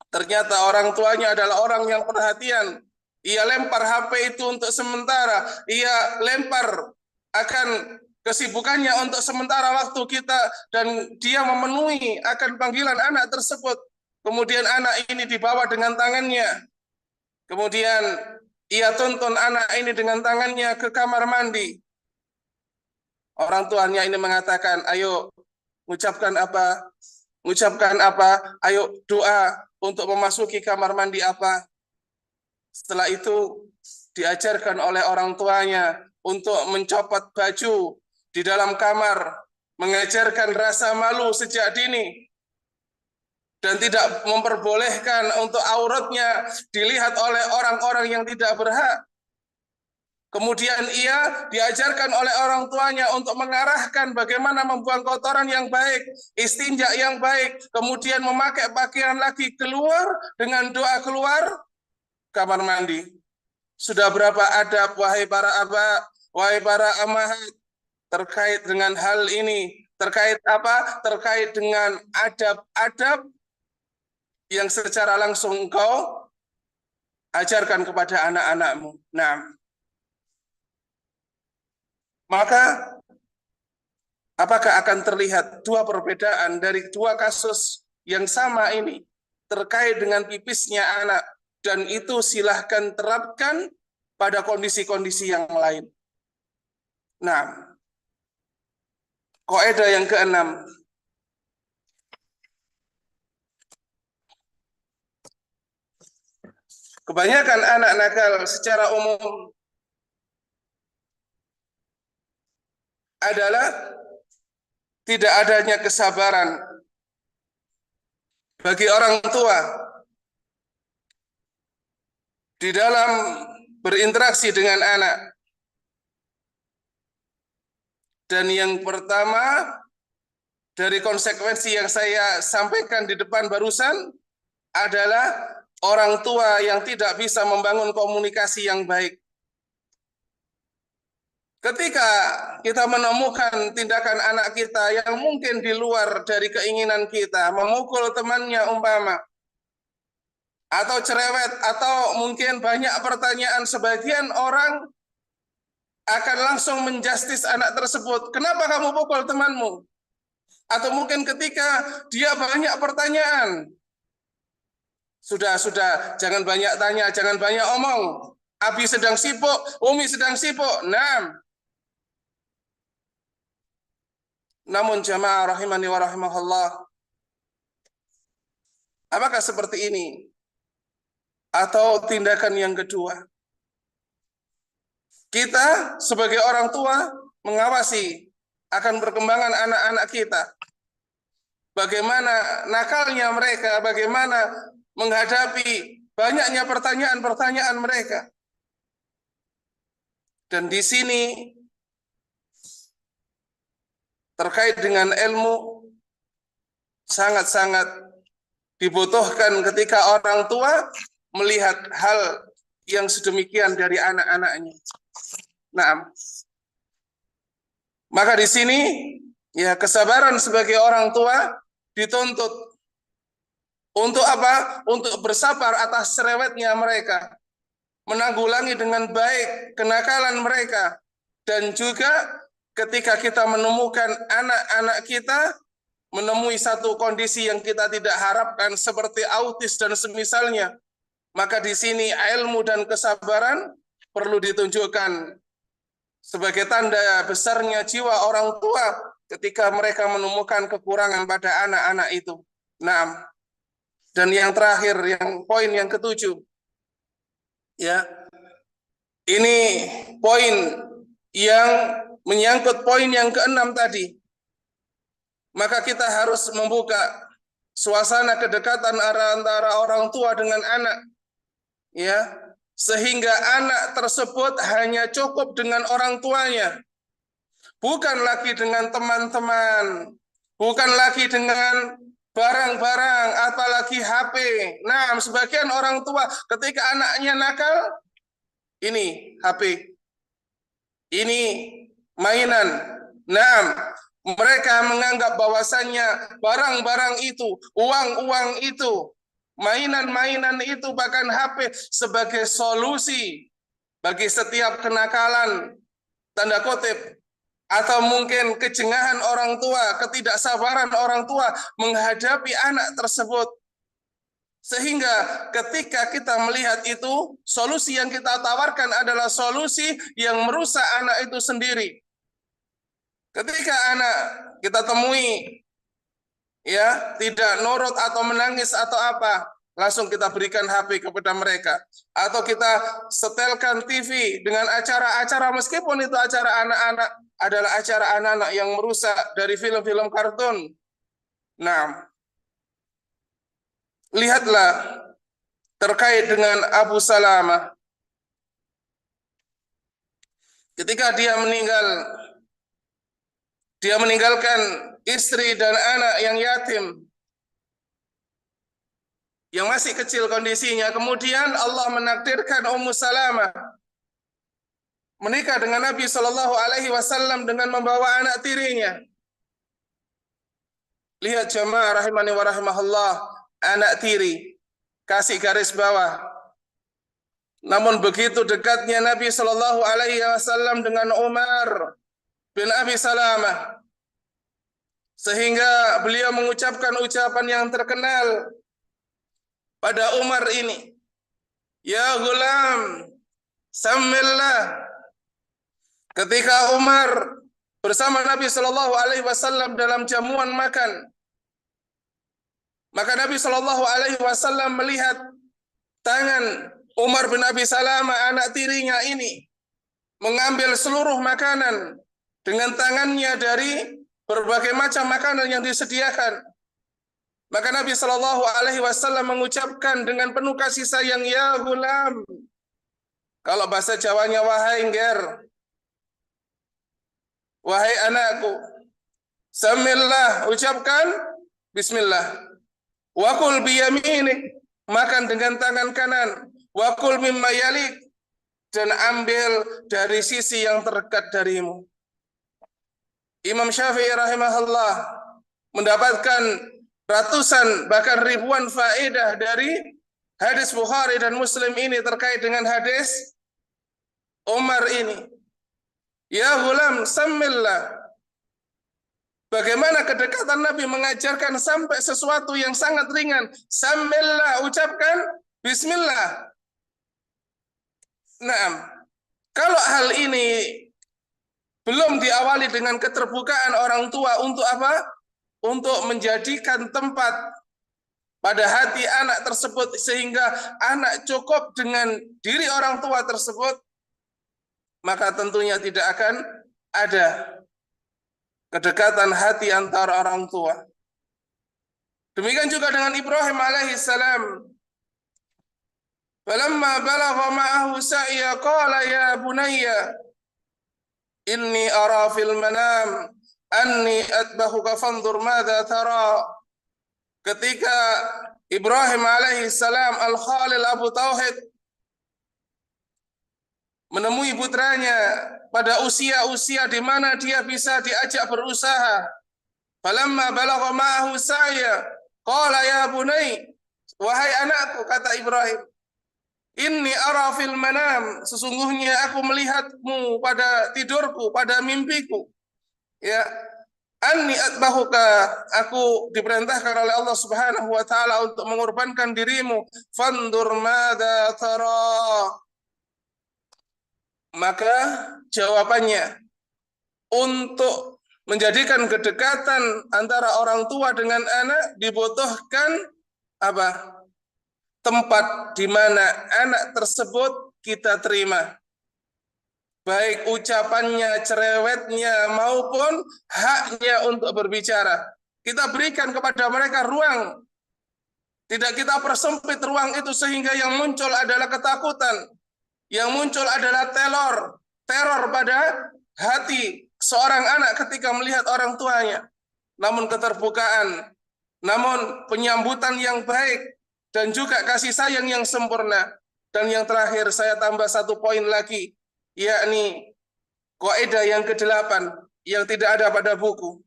Ternyata orang tuanya adalah orang yang perhatian. Ia lempar HP itu untuk sementara. Ia lempar akan kesibukannya untuk sementara waktu kita. Dan dia memenuhi akan panggilan anak tersebut. Kemudian anak ini dibawa dengan tangannya. Kemudian ia tuntun anak ini dengan tangannya ke kamar mandi. Orang tuanya ini mengatakan, ayo ucapkan apa? Mengucapkan apa? Ayo doa untuk memasuki kamar mandi apa? Setelah itu diajarkan oleh orang tuanya untuk mencopot baju di dalam kamar, mengajarkan rasa malu sejak dini, dan tidak memperbolehkan untuk auratnya dilihat oleh orang-orang yang tidak berhak. Kemudian ia diajarkan oleh orang tuanya untuk mengarahkan bagaimana membuang kotoran yang baik, istinja yang baik, kemudian memakai pakaian lagi keluar dengan doa keluar kamar mandi. Sudah berapa adab, wahai para aba, wahai para amahat, terkait dengan hal ini? Terkait apa? Terkait dengan adab-adab yang secara langsung engkau ajarkan kepada anak-anakmu. Nah, maka apakah akan terlihat dua perbedaan dari dua kasus yang sama ini terkait dengan pipisnya anak, dan itu silahkan terapkan pada kondisi-kondisi yang lain. Nah, kaidah yang keenam. Kebanyakan anak nakal secara umum adalah tidak adanya kesabaran bagi orang tua di dalam berinteraksi dengan anak. Dan yang pertama dari konsekuensi yang saya sampaikan di depan barusan adalah orang tua yang tidak bisa membangun komunikasi yang baik. Ketika kita menemukan tindakan anak kita yang mungkin di luar dari keinginan kita, memukul temannya umpama, atau cerewet, atau mungkin banyak pertanyaan, sebagian orang akan langsung menjustis anak tersebut. Kenapa kamu pukul temanmu? Atau mungkin ketika dia banyak pertanyaan, sudah, jangan banyak tanya, jangan banyak omong. Abi sedang sibuk, Umi sedang sibuk. Nah, namun jamaah rahimani wa rahimahullah, apakah seperti ini? Atau tindakan yang kedua, kita sebagai orang tua mengawasi akan perkembangan anak-anak kita. Bagaimana nakalnya mereka, bagaimana menghadapi banyaknya pertanyaan-pertanyaan mereka. Dan di sini terkait dengan ilmu sangat-sangat dibutuhkan ketika orang tua melihat hal yang sedemikian dari anak-anaknya. Nah, maka di sini ya kesabaran sebagai orang tua dituntut. Untuk apa? Untuk bersabar atas cerewetnya mereka, menanggulangi dengan baik kenakalan mereka, dan juga ketika kita menemukan anak-anak kita menemui satu kondisi yang kita tidak harapkan seperti autis dan semisalnya, maka di sini ilmu dan kesabaran perlu ditunjukkan sebagai tanda besarnya jiwa orang tua ketika mereka menemukan kekurangan pada anak-anak itu. Nah, dan yang terakhir, yang poin yang ketujuh, ya, ini poin yang menyangkut poin yang keenam tadi. Maka kita harus membuka suasana kedekatan antara orang tua dengan anak, ya, sehingga anak tersebut hanya cukup dengan orang tuanya, bukan lagi dengan teman-teman, bukan lagi dengan barang-barang, apalagi HP. Nah, sebagian orang tua ketika anaknya nakal, ini HP, ini mainan. Nah, mereka menganggap bahwasannya barang-barang itu, uang-uang itu, mainan-mainan itu, bahkan HP sebagai solusi bagi setiap kenakalan, tanda kutip, atau mungkin kejengahan orang tua, ketidaksabaran orang tua menghadapi anak tersebut. Sehingga ketika kita melihat itu, solusi yang kita tawarkan adalah solusi yang merusak anak itu sendiri. Ketika anak kita temui, ya, tidak nurut atau menangis atau apa, langsung kita berikan HP kepada mereka. Atau kita setelkan TV dengan acara-acara, meskipun itu acara anak-anak, adalah acara anak-anak yang merusak dari film-film kartun. Nah, lihatlah terkait dengan Abu Salamah. Ketika dia meninggalkan istri dan anak yang yatim, yang masih kecil kondisinya. Kemudian Allah menakdirkan Ummu Salamah menikah dengan Nabi Shallallahu Alaihi Wasallam dengan membawa anak tirinya. Lihat jamaah rahimani wa rahimahullah, anak tiri, kasih garis bawah. Namun begitu dekatnya Nabi Shallallahu Alaihi Wasallam dengan Umar bin Abi Salamah, sehingga beliau mengucapkan ucapan yang terkenal pada Umar ini, ya gulam, samillah. Ketika Umar bersama Nabi Shallallahu Alaihi Wasallam dalam jamuan makan, maka Nabi Shallallahu Alaihi Wasallam melihat tangan Umar bin Abi Salamah, anak tirinya ini, mengambil seluruh makanan dengan tangannya dari berbagai macam makanan yang disediakan. Maka Nabi Shallallahu Alaihi Wasallam mengucapkan dengan penuh kasih sayang, ya gulam. Kalau bahasa Jawanya, wahai ngger, wahai anakku, samillah, ucapkan bismillah. Wakul biyaminik, makan dengan tangan kanan. Wakul mimma yalik, dan ambil dari sisi yang terdekat darimu. Imam Syafi'i rahimahullah mendapatkan ratusan bahkan ribuan faedah dari hadis Bukhari dan Muslim ini terkait dengan hadis Umar ini. Ya gulam, sammillah. Bagaimana kedekatan Nabi mengajarkan sampai sesuatu yang sangat ringan. Sammillah, ucapkan bismillah. Nah, kalau hal ini belum diawali dengan keterbukaan orang tua untuk apa? Untuk menjadikan tempat pada hati anak tersebut sehingga anak cukup dengan diri orang tua tersebut, maka tentunya tidak akan ada kedekatan hati antara orang tua. Demikian juga dengan Ibrahim alaihissalam. Falamma balagha ma'ahu sa'ya qala ya bunayya inni ara fil manam anni atbahuka fanzur madza tara. Ketika Ibrahim alaihissalam al-Khalil Abu Tauhid menemui putranya pada usia-usia di mana dia bisa diajak berusaha. Falamma balagha ma'ahu sa'ya qala ya bunai, wahai anakku, kata Ibrahim, inni ara fil manam, sesungguhnya aku melihatmu pada tidurku, pada mimpiku. Ya, anni atbahuka, aku diperintahkan oleh Allah Subhanahu wa taala untuk mengorbankan dirimu. Fandur madza tara. Maka jawabannya, untuk menjadikan kedekatan antara orang tua dengan anak dibutuhkan apa? Tempat di mana anak tersebut kita terima. Baik ucapannya, cerewetnya, maupun haknya untuk berbicara. Kita berikan kepada mereka ruang. Tidak kita persempit ruang itu sehingga yang muncul adalah ketakutan. Yang muncul adalah teror pada hati seorang anak ketika melihat orang tuanya. Namun keterbukaan, namun penyambutan yang baik, dan juga kasih sayang yang sempurna. Dan yang terakhir saya tambah satu poin lagi, yakni kaidah yang ke-8 yang tidak ada pada buku.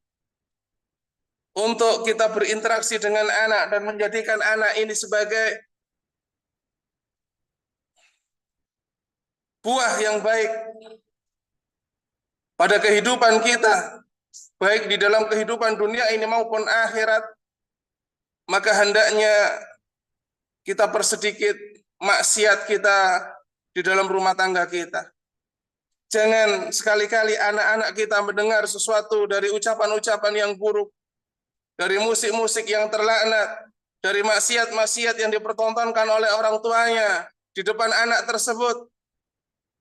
Untuk kita berinteraksi dengan anak dan menjadikan anak ini sebagai buah yang baik pada kehidupan kita, baik di dalam kehidupan dunia ini maupun akhirat, maka hendaknya kita persedikit maksiat kita di dalam rumah tangga kita. Jangan sekali-kali anak-anak kita mendengar sesuatu dari ucapan-ucapan yang buruk, dari musik-musik yang terlaknat, dari maksiat-maksiat yang dipertontonkan oleh orang tuanya di depan anak tersebut.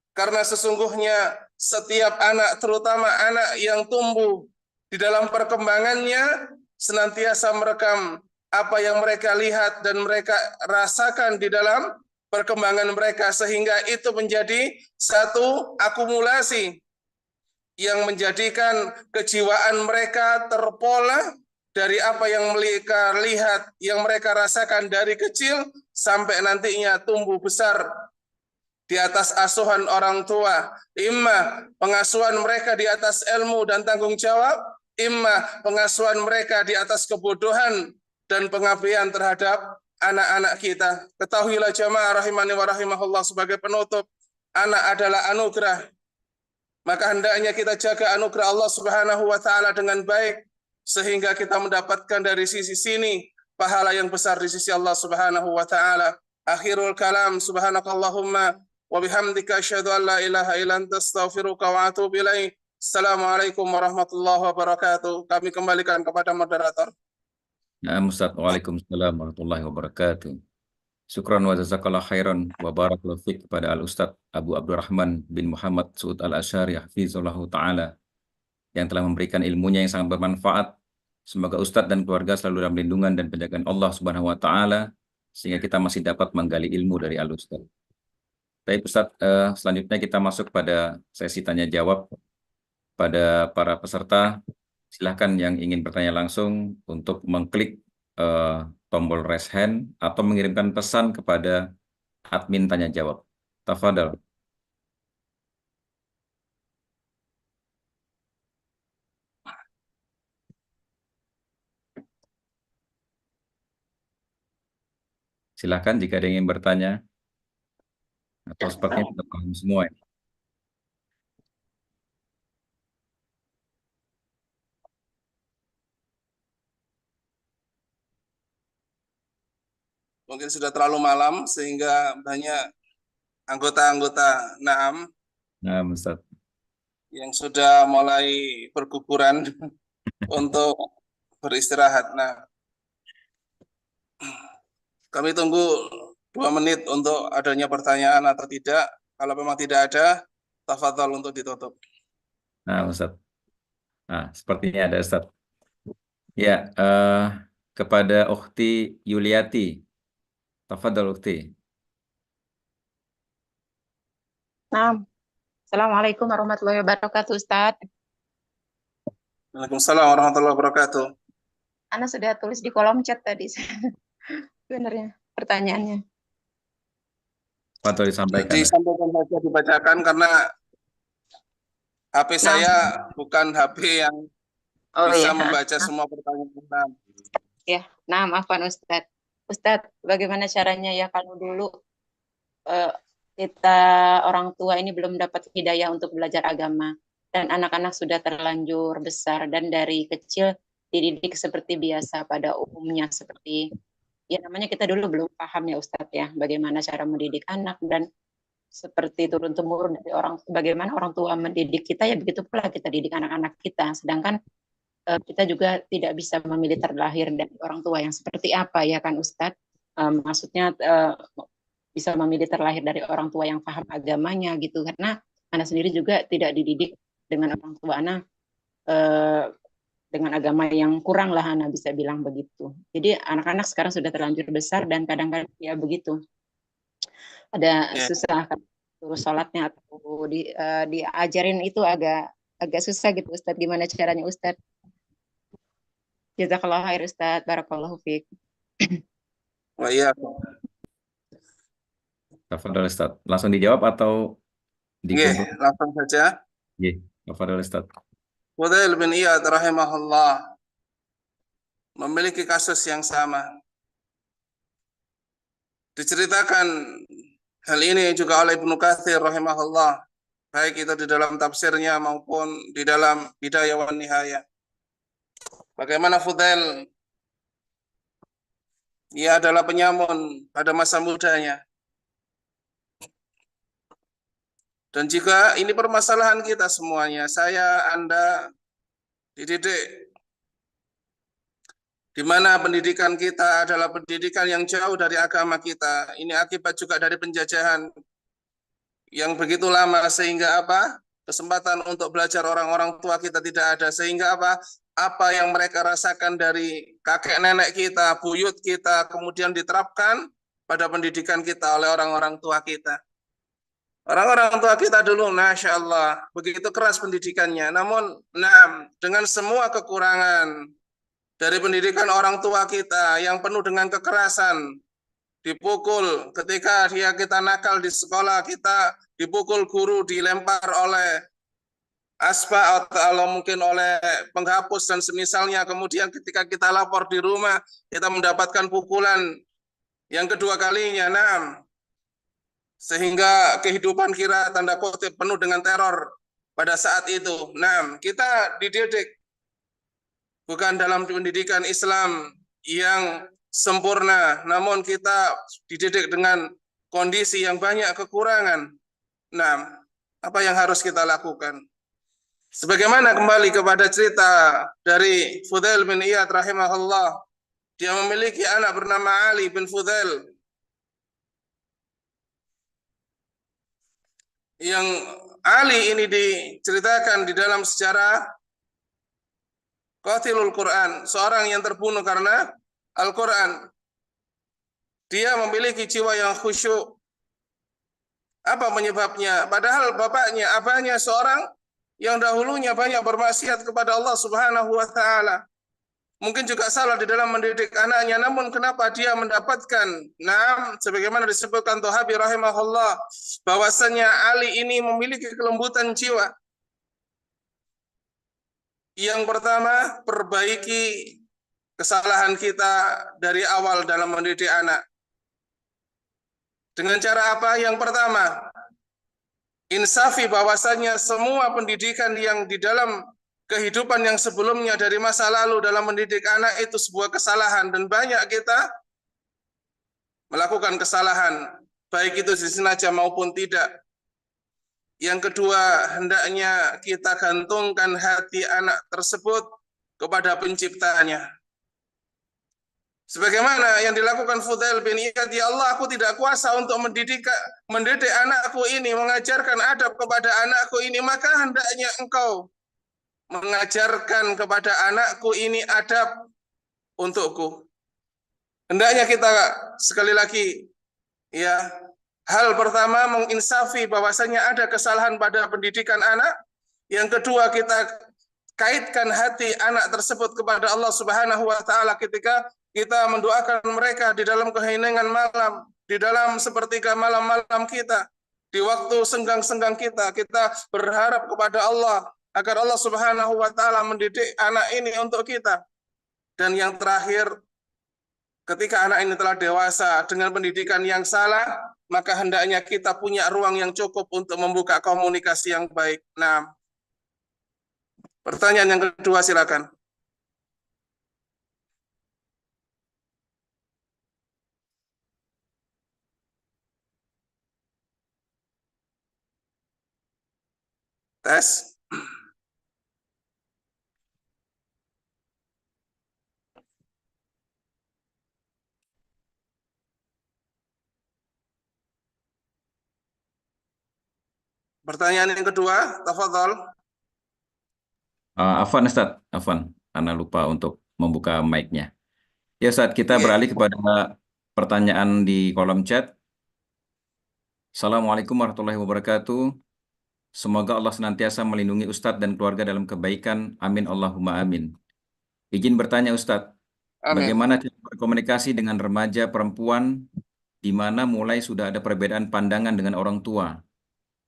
Karena sesungguhnya setiap anak, terutama anak yang tumbuh di dalam perkembangannya, senantiasa merekam apa yang mereka lihat dan mereka rasakan di dalam perkembangan mereka, sehingga itu menjadi satu akumulasi yang menjadikan kejiwaan mereka terpola dari apa yang mereka lihat, yang mereka rasakan dari kecil sampai nantinya tumbuh besar di atas asuhan orang tua. Imma pengasuhan mereka di atas ilmu dan tanggung jawab, imma pengasuhan mereka di atas kebodohan dan pengabaian terhadap anak-anak kita. Ketahuilah jamaah rahimani wa rahimahullah, sebagai penutup, anak adalah anugerah. Maka hendaknya kita jaga anugerah Allah Subhanahu wa taala dengan baik sehingga kita mendapatkan dari sisi sini pahala yang besar di sisi Allah Subhanahu wa taala. Akhirul kalam, subhanakallahumma wa bihamdika asyhadu an la ilaha illa anta astaghfiruka wa atubu ilaik. Assalamualaikum warahmatullahi wabarakatuh. Kami kembalikan kepada moderator. Nah, Ustaz, waalaikumsalam warahmatullahi wabarakatuh. Syukran wa jazakallah khairan wa barakallahu fiik kepada Al-Ustaz Abu Abdurrahman bin Muhammad Su'ud Al-Asy'ari hafizallahu ta'ala yang telah memberikan ilmunya yang sangat bermanfaat. Semoga Ustaz dan keluarga selalu dalam lindungan dan penjagaan Allah Subhanahu wa taala sehingga kita masih dapat menggali ilmu dari Al-Ustaz. Baik Ustaz, selanjutnya kita masuk pada sesi tanya jawab pada para peserta. Silahkan yang ingin bertanya langsung untuk mengklik tombol raise hand atau mengirimkan pesan kepada admin tanya jawab. Tafadhal. Silakan jika ada yang ingin bertanya, atau sepertinya sudah paham semua ya. Mungkin sudah terlalu malam sehingga banyak anggota-anggota Naam Nah, Ustaz. yang sudah mulai berguguran untuk beristirahat. Nah, kami tunggu 2 menit untuk adanya pertanyaan atau tidak. Kalau memang tidak ada, tafadhol untuk ditutup. Nah, Ustaz. Nah, sepertinya ada Ustaz. Ya, kepada Ukhti Yuliati. Tafadhol Ukhti. Nah, Assalamualaikum warahmatullahi wabarakatuh, Ustadz. Waalaikumsalam warahmatullahi wabarakatuh. Ana sudah tulis di kolom chat tadi sebenarnya pertanyaannya. Patut disampaikan. Disampaikan saja, dibacakan karena HP saya bukan HP yang bisa membaca semua pertanyaan. Ya, nah maafkan Ustadz. Ustadz, bagaimana caranya ya kalau dulu kita orang tua ini belum dapat hidayah untuk belajar agama dan anak-anak sudah terlanjur besar dan dari kecil dididik seperti biasa pada umumnya, seperti ya namanya kita dulu belum paham ya Ustadz ya bagaimana cara mendidik anak, dan seperti turun-temurun dari bagaimana orang tua mendidik kita, ya begitu pula kita didik anak-anak kita. Sedangkan kita juga tidak bisa memilih terlahir dari orang tua yang seperti apa ya kan Ustadz. Maksudnya bisa memilih terlahir dari orang tua yang paham agamanya gitu, karena anak sendiri juga tidak dididik dengan orang tua anak dengan agama yang kurang lah, anak bisa bilang begitu. Jadi anak-anak sekarang sudah terlanjur besar dan kadang-kadang ya begitu ada susah kan terus sholatnya atau diajarin itu agak susah gitu Ustadz. Gimana caranya Ustadz? Jazakallah khair Ustadz, barakallahu fiik. Wah, iya. Tafadhol Ustaz. Langsung dijawab atau dikumpul? Langsung saja. Tafadhol Ustaz. Fudail bin Iyad rahimahullah memiliki kasus yang sama. Diceritakan hal ini juga oleh Ibnu Katsir rahimahullah, baik itu di dalam tafsirnya maupun di dalam Bidayah wan Nihayah. Bagaimana Fudail, ia adalah penyamun pada masa mudanya. Dan jika ini permasalahan kita semuanya, saya, Anda dididik di mana pendidikan kita adalah pendidikan yang jauh dari agama kita. Ini akibat juga dari penjajahan yang begitu lama, sehingga apa? Kesempatan untuk belajar orang-orang tua kita tidak ada, sehingga apa? Apa yang mereka rasakan dari kakek nenek kita, buyut kita, kemudian diterapkan pada pendidikan kita oleh orang-orang tua kita. Orang-orang tua kita dulu, Masya Allah, begitu keras pendidikannya. Namun, dengan semua kekurangan dari pendidikan orang tua kita yang penuh dengan kekerasan, dipukul ketika kita nakal di sekolah, kita dipukul guru, dilempar oleh aspa atau mungkin oleh penghapus dan semisalnya. Kemudian ketika kita lapor di rumah, kita mendapatkan pukulan yang kedua kalinya. Sehingga kehidupan kita tanda kutip penuh dengan teror pada saat itu. Kita dididik bukan dalam pendidikan Islam yang sempurna, namun kita dididik dengan kondisi yang banyak kekurangan. Apa yang harus kita lakukan? Sebagaimana kembali kepada cerita dari Fudail bin Iyad rahimahullah, dia memiliki anak bernama Ali bin Fudail, yang Ali ini diceritakan di dalam sejarah qatilul Quran, seorang yang terbunuh karena Al-Quran. Dia memiliki jiwa yang khusyuk. Apa penyebabnya? Padahal abahnya seorang yang dahulunya banyak bermaksiat kepada Allah Subhanahu wa Ta'ala. Mungkin juga salah di dalam mendidik anaknya, namun kenapa dia mendapatkan, sebagaimana disebutkan Thahabi rahimahullah, bahwasanya Ali ini memiliki kelembutan jiwa. Yang pertama, perbaiki kesalahan kita dari awal dalam mendidik anak. Dengan cara apa? Yang pertama, insafi bahwasanya semua pendidikan yang di dalam kehidupan yang sebelumnya dari masa lalu dalam mendidik anak itu sebuah kesalahan, dan banyak kita melakukan kesalahan, baik itu disengaja maupun tidak. Yang kedua, hendaknya kita gantungkan hati anak tersebut kepada penciptanya. Sebagaimana yang dilakukan Fudail bin Iyad, ya Allah, aku tidak kuasa untuk mendidik anakku ini, mengajarkan adab kepada anakku ini, maka hendaknya engkau mengajarkan kepada anakku ini adab untukku. Hendaknya kita sekali lagi, ya, hal pertama menginsafi bahwasanya ada kesalahan pada pendidikan anak. Yang kedua, kita kaitkan hati anak tersebut kepada Allah Subhanahu wa taala ketika kita mendoakan mereka di dalam keheningan malam, di dalam sepertiga malam-malam kita, di waktu senggang-senggang kita berharap kepada Allah agar Allah Subhanahu wa taala mendidik anak ini untuk kita. Dan yang terakhir, ketika anak ini telah dewasa dengan pendidikan yang salah, maka hendaknya kita punya ruang yang cukup untuk membuka komunikasi yang baik. Nah, pertanyaan yang kedua silakan. Tes. Pertanyaan yang kedua, tafadhol. Afwan Ustaz, Afwan, Ana lupa untuk membuka mic-nya. Ya Ustaz, kita beralih kepada pertanyaan di kolom chat. Assalamualaikum warahmatullahi wabarakatuh. Semoga Allah senantiasa melindungi Ustadz dan keluarga dalam kebaikan. Amin Allahumma amin. Izin bertanya Ustadz, Amin. bagaimana cara berkomunikasi dengan remaja perempuan di mana mulai sudah ada perbedaan pandangan dengan orang tua?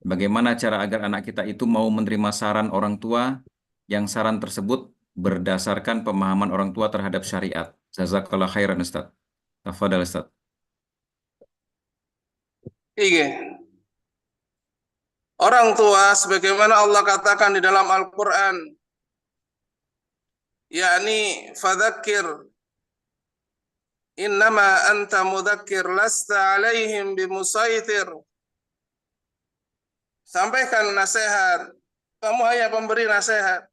Bagaimana cara agar anak kita itu mau menerima saran orang tua yang saran tersebut berdasarkan pemahaman orang tua terhadap syariat? Jazakallah khairan Ustadz. Tafadhal Ustadz. Iya. Orang tua sebagaimana Allah katakan di dalam Al-Qur'an, yakni fadzakir innama anta mudzakir lasta alaihim bimusaitir. Sampaikan nasihat, kamu hanya pemberi nasihat.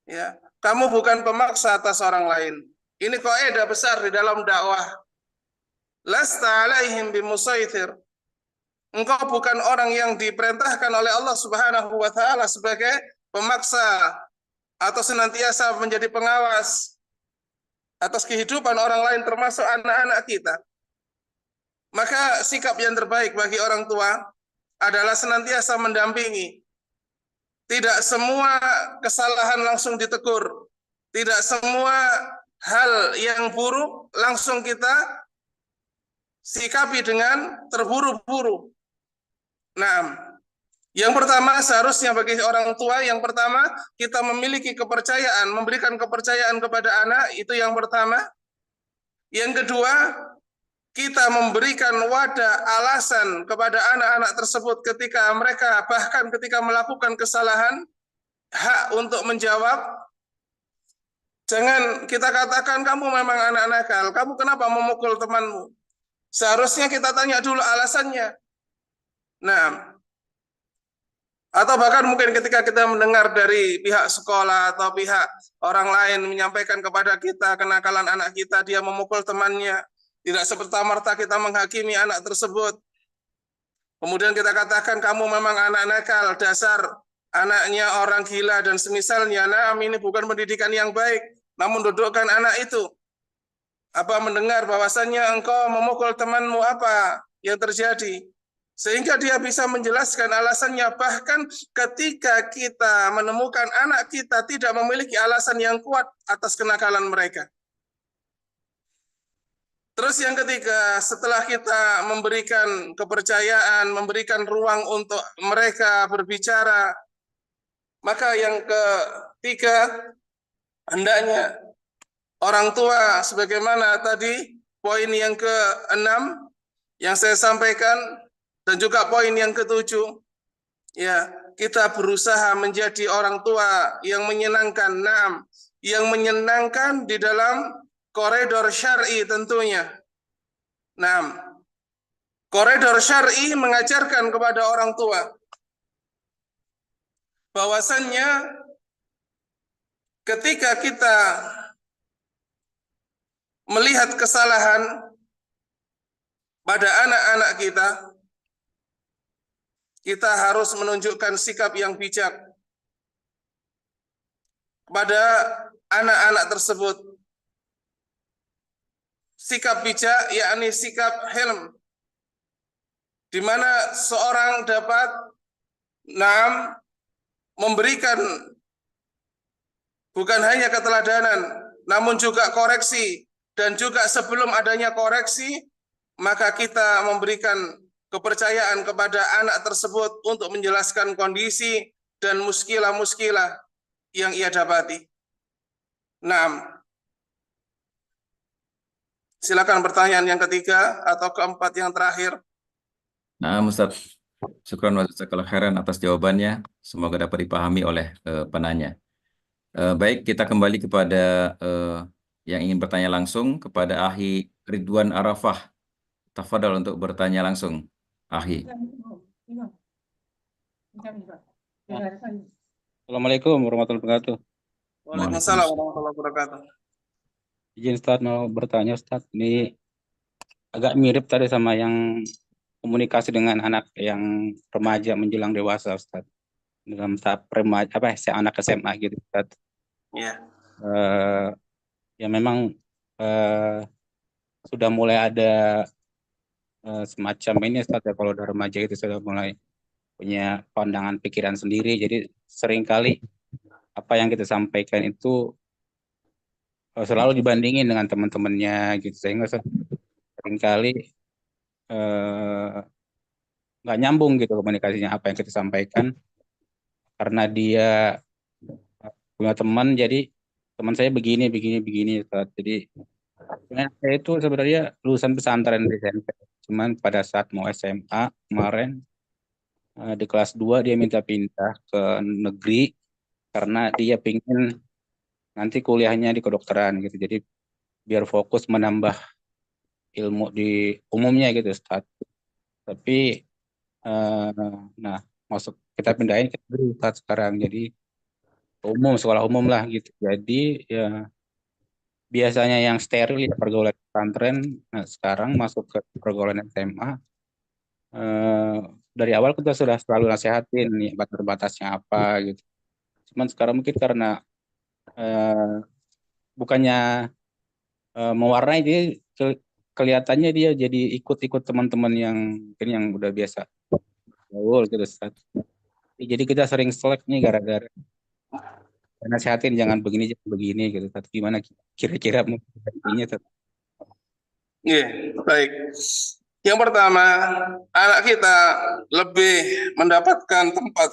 Ya, kamu bukan pemaksa atas orang lain. Ini kaidah besar di dalam dakwah. Lasta alaihim bimusaitir. Engkau bukan orang yang diperintahkan oleh Allah Subhanahu wa taala sebagai pemaksa atau senantiasa menjadi pengawas atas kehidupan orang lain termasuk anak-anak kita. Maka sikap yang terbaik bagi orang tua adalah senantiasa mendampingi. Tidak semua kesalahan langsung ditegur. Tidak semua hal yang buruk langsung kita sikapi dengan terburu-buru. Nah, yang pertama seharusnya bagi orang tua, yang pertama kita memiliki kepercayaan, memberikan kepercayaan kepada anak, itu yang pertama. Yang kedua, kita memberikan wadah alasan kepada anak-anak tersebut ketika mereka bahkan ketika melakukan kesalahan, hak untuk menjawab. Jangan kita katakan kamu memang anak nakal, kamu kenapa memukul temanmu? Seharusnya kita tanya dulu alasannya. Nah, atau bahkan mungkin ketika kita mendengar dari pihak sekolah atau pihak orang lain menyampaikan kepada kita kenakalan anak kita, dia memukul temannya, tidak serta-merta kita menghakimi anak tersebut. Kemudian kita katakan kamu memang anak nakal, dasar anaknya orang gila dan semisalnya. Nah, ini bukan pendidikan yang baik. Namun dudukkan anak itu. Apa mendengar bahwasannya engkau memukul temanmu, apa yang terjadi? Sehingga dia bisa menjelaskan alasannya. Bahkan ketika kita menemukan anak kita tidak memiliki alasan yang kuat atas kenakalan mereka. Terus yang ketiga, setelah kita memberikan kepercayaan, memberikan ruang untuk mereka berbicara, maka yang ketiga, hendaknya orang tua sebagaimana tadi poin yang ke-6, yang saya sampaikan dan juga poin yang ketujuh, ya, kita berusaha menjadi orang tua yang menyenangkan, yang menyenangkan di dalam koridor syar'i tentunya. Koridor syar'i mengajarkan kepada orang tua bahwasannya ketika kita melihat kesalahan pada anak-anak kita, kita harus menunjukkan sikap yang bijak kepada anak-anak tersebut. Sikap bijak yakni sikap hilm, di mana seorang dapat memberikan bukan hanya keteladanan, namun juga koreksi, dan juga sebelum adanya koreksi, maka kita memberikan kepercayaan kepada anak tersebut untuk menjelaskan kondisi dan muskilah-muskilah yang ia dapati. Silakan pertanyaan yang ketiga atau keempat yang terakhir. Nah, Ustaz, syukran wa jazakallahu khairan atas jawabannya. Semoga dapat dipahami oleh penanya. Baik, kita kembali kepada yang ingin bertanya langsung kepada Ahi Ridwan Arafah. Tafadhal untuk bertanya langsung, Ahi. Assalamualaikum warahmatullahi wabarakatuh. Waalaikumsalam warahmatullahi wabarakatuh. Izin Ustaz mau bertanya Ustaz, ini agak mirip tadi sama yang komunikasi dengan anak yang remaja menjelang dewasa Ustaz. Dalam tahap remaja anak SMA gitu Ustaz. Ya. Ya memang sudah mulai ada semacam ini Ustaz ya, kalau udah remaja itu sudah mulai punya pandangan pikiran sendiri, jadi seringkali apa yang kita sampaikan itu selalu dibandingin dengan teman-temannya gitu, sehingga seringkali nggak nyambung gitu komunikasinya apa yang kita sampaikan, karena dia punya teman, jadi teman saya begini Ustaz. Jadi saya itu sebenarnya lulusan pesantren di SMP, cuman pada saat mau SMA kemarin di kelas 2 dia minta pindah ke negeri karena dia pingin nanti kuliahnya di kedokteran gitu, jadi biar fokus menambah ilmu di umumnya gitu Ustaz. Tapi masuk kita pindahin ke negeri Ustaz sekarang, jadi sekolah umum lah gitu. Jadi ya biasanya yang steril ya pergaulan pesantren, nah sekarang masuk ke pergaulan SMA. Dari awal kita sudah selalu nasihatin nih batas-batasnya apa gitu. Cuman sekarang mungkin karena bukannya mewarnai, dia kelihatannya dia jadi ikut-ikut teman-teman yang mungkin yang udah biasa gaul gitu Ustaz. Jadi kita sering selek nih gara-gara nasihatin jangan begini gitu. Tapi gimana kira-kira ini? Iya, baik. Yang pertama, anak kita lebih mendapatkan tempat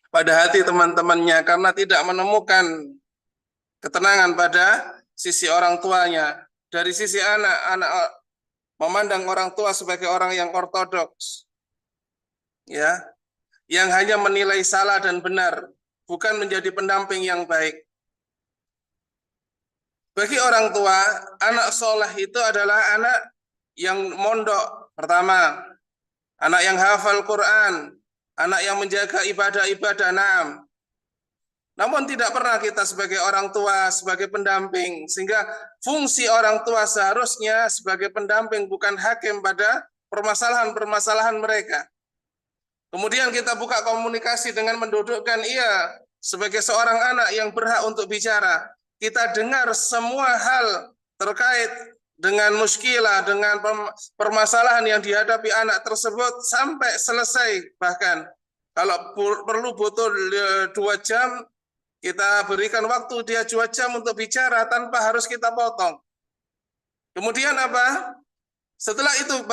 pada hati teman-temannya karena tidak menemukan ketenangan pada sisi orang tuanya. Dari sisi anak memandang orang tua sebagai orang yang ortodoks, ya, yang hanya menilai salah dan benar, bukan menjadi pendamping yang baik. Bagi orang tua, anak soleh itu adalah anak yang mondok pertama, anak yang hafal Quran, anak yang menjaga ibadah-ibadah. Namun tidak pernah kita sebagai orang tua, sebagai pendamping, sehingga fungsi orang tua seharusnya sebagai pendamping, bukan hakim pada permasalahan-permasalahan mereka. Kemudian kita buka komunikasi dengan mendudukkan ia sebagai seorang anak yang berhak untuk bicara. Kita dengar semua hal terkait dengan muskilah, dengan permasalahan yang dihadapi anak tersebut sampai selesai. Bahkan kalau perlu butuh 2 jam, kita berikan waktu dia 2 jam untuk bicara tanpa harus kita potong. Kemudian apa? Setelah itu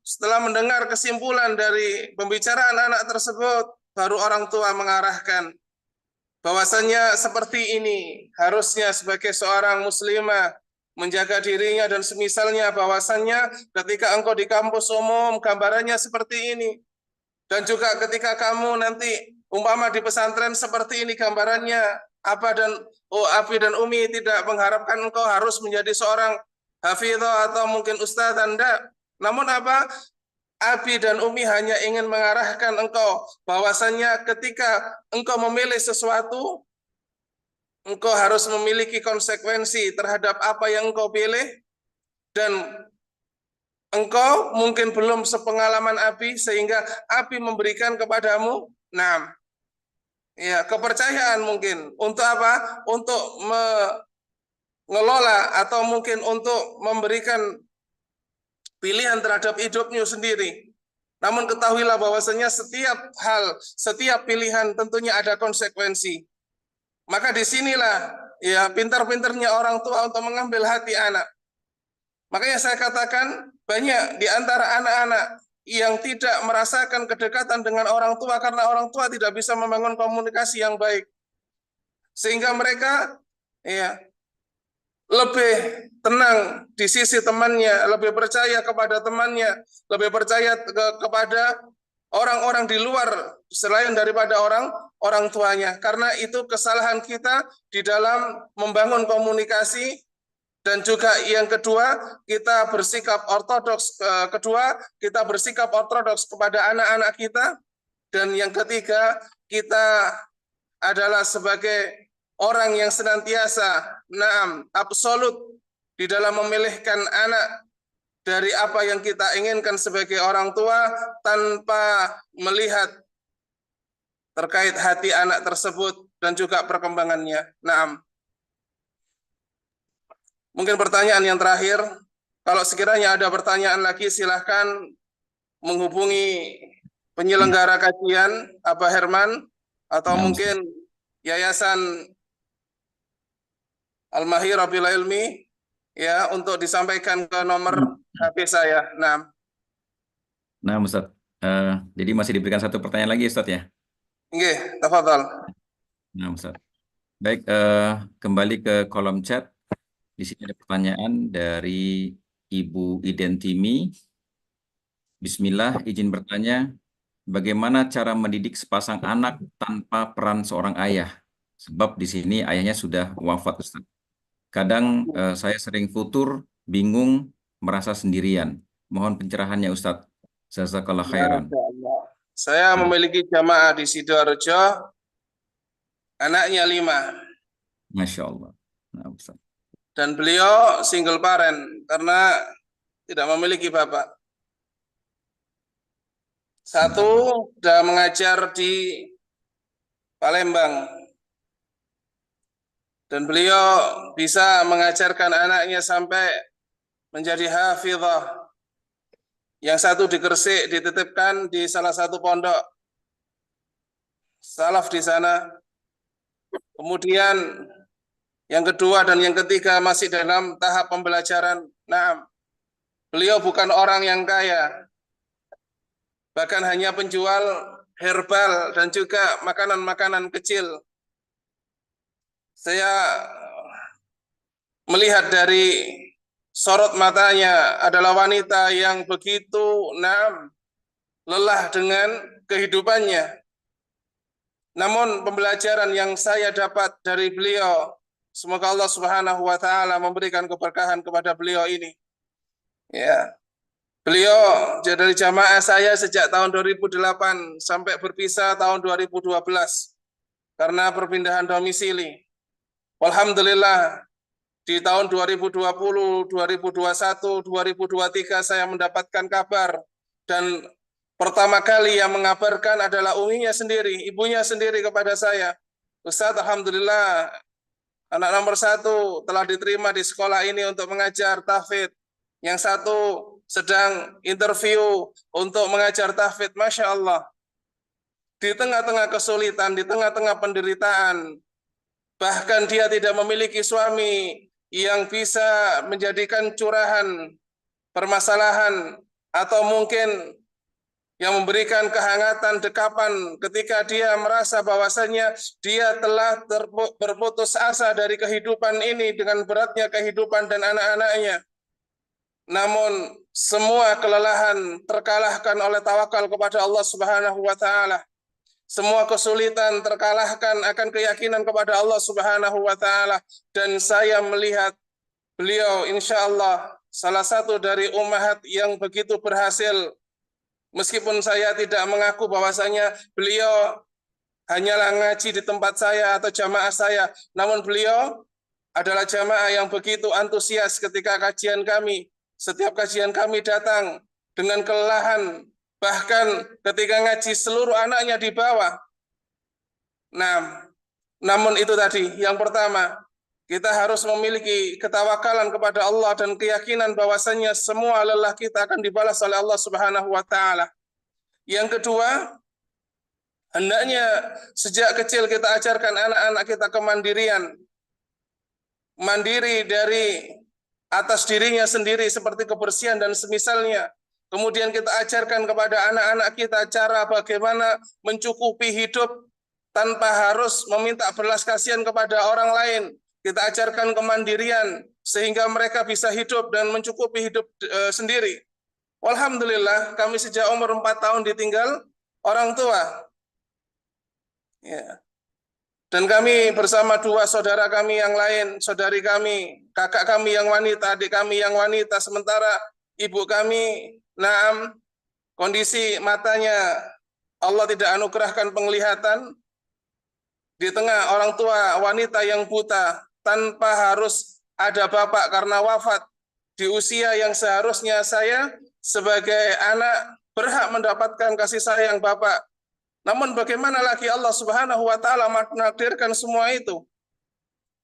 setelah mendengar kesimpulan dari pembicaraan anak tersebut, baru orang tua mengarahkan bahwasannya seperti ini harusnya sebagai seorang muslimah menjaga dirinya dan semisalnya, bahwasannya ketika engkau di kampus umum gambarannya seperti ini. Dan juga ketika kamu nanti umpama di pesantren seperti ini gambarannya, Abi dan Umi tidak mengharapkan engkau harus menjadi seorang hafidhah atau mungkin ustadz, Anda. Namun apa? Abi dan Umi hanya ingin mengarahkan engkau bahwasannya ketika engkau memilih sesuatu, engkau harus memiliki konsekuensi terhadap apa yang engkau pilih, dan engkau mungkin belum sepengalaman Abi sehingga Abi memberikan kepadamu kepercayaan mungkin untuk apa? Untuk mengelola atau mungkin untuk memberikan pilihan terhadap hidupmu sendiri. Namun ketahuilah bahwasanya setiap hal, setiap pilihan tentunya ada konsekuensi. Maka disinilah pintar-pintarnya orang tua untuk mengambil hati anak. Makanya saya katakan banyak di antara anak-anak yang tidak merasakan kedekatan dengan orang tua karena orang tua tidak bisa membangun komunikasi yang baik. Sehingga mereka lebih tenang di sisi temannya, lebih percaya kepada temannya, lebih percaya kepada orang-orang di luar selain daripada orang tuanya. Karena itu kesalahan kita di dalam membangun komunikasi. Dan juga yang kedua, kita bersikap ortodoks. Kita bersikap ortodoks kepada anak-anak kita. Dan yang ketiga, kita adalah sebagai orang yang senantiasa absolut di dalam memilihkan anak dari apa yang kita inginkan sebagai orang tua tanpa melihat terkait hati anak tersebut dan juga perkembangannya. Mungkin pertanyaan yang terakhir, kalau sekiranya ada pertanyaan lagi silahkan menghubungi penyelenggara kajian Abah Herman atau mungkin Yayasan Al-Mahirah bil Ilmi untuk disampaikan ke nomor HP saya. Ustaz. Jadi masih diberikan satu pertanyaan lagi Ustaz ya? Nggih, tafadhal. Ustaz. Baik, kembali ke kolom chat. Di sini ada pertanyaan dari Ibu Identimi. Bismillah, izin bertanya, bagaimana cara mendidik sepasang anak tanpa peran seorang ayah? Sebab di sini ayahnya sudah wafat, Ustaz. Kadang saya sering futur, bingung, merasa sendirian. Mohon pencerahannya, Ustaz. Jazakallah khairan. Saya memiliki jamaah di Sidoarjo, anaknya 5. Masya Allah. Ustaz. Dan beliau single parent karena tidak memiliki bapak. Satu sudah mengajar di Palembang. Dan beliau bisa mengajarkan anaknya sampai menjadi hafidhah. Yang satu di Gresik dititipkan di salah satu pondok salaf di sana. Kemudian yang kedua dan yang ketiga masih dalam tahap pembelajaran. Beliau bukan orang yang kaya. Bahkan hanya penjual herbal dan juga makanan-makanan kecil. Saya melihat dari sorot matanya adalah wanita yang begitu lelah dengan kehidupannya. Namun pembelajaran yang saya dapat dari beliau, semoga Allah Subhanahu wa taala memberikan keberkahan kepada beliau ini. Beliau dari jamaah saya sejak tahun 2008 sampai berpisah tahun 2012 karena perpindahan domisili. Alhamdulillah di tahun 2020, 2021, 2023 saya mendapatkan kabar dan pertama kali yang mengabarkan adalah uminya sendiri, ibunya sendiri kepada saya. Ustaz, alhamdulillah anak nomor 1 telah diterima di sekolah ini untuk mengajar tahfidz. Yang satu sedang interview untuk mengajar tahfidz. Masya Allah. Di tengah-tengah kesulitan, di tengah-tengah penderitaan, bahkan dia tidak memiliki suami yang bisa menjadikan curahan permasalahan atau mungkin yang memberikan kehangatan, dekapan ketika dia merasa bahwasanya dia telah berputus asa dari kehidupan ini dengan beratnya kehidupan dan anak-anaknya. Namun semua kelelahan terkalahkan oleh tawakal kepada Allah Subhanahu wa taala. Semua kesulitan terkalahkan akan keyakinan kepada Allah Subhanahu wa taala, dan saya melihat beliau insya Allah salah satu dari ummahat yang begitu berhasil. Meskipun saya tidak mengaku bahwasanya beliau hanyalah ngaji di tempat saya atau jamaah saya, namun beliau adalah jamaah yang begitu antusias ketika kajian kami. Setiap kajian kami datang dengan kelelahan, bahkan ketika ngaji seluruh anaknya di bawah. Nah, namun itu tadi, yang pertama, kita harus memiliki ketawakalan kepada Allah dan keyakinan bahwasanya semua lelah kita akan dibalas oleh Allah Subhanahu wa taala. Yang kedua, hendaknya sejak kecil kita ajarkan anak-anak kita kemandirian. Mandiri dari atas dirinya sendiri seperti kebersihan dan semisalnya. Kemudian kita ajarkan kepada anak-anak kita cara bagaimana mencukupi hidup tanpa harus meminta belas kasihan kepada orang lain. Kita ajarkan kemandirian sehingga mereka bisa hidup dan mencukupi hidup sendiri. Alhamdulillah, kami sejak umur 4 tahun ditinggal orang tua. Ya. Dan kami bersama 2 saudara kami yang lain, saudari kami, kakak kami yang wanita, adik kami yang wanita, sementara ibu kami, kondisi matanya Allah tidak anugerahkan penglihatan. Di tengah orang tua wanita yang buta, tanpa harus ada bapak karena wafat, di usia yang seharusnya saya sebagai anak berhak mendapatkan kasih sayang bapak. Namun bagaimana lagi Allah Subhanahu wa taala menakdirkan semua itu.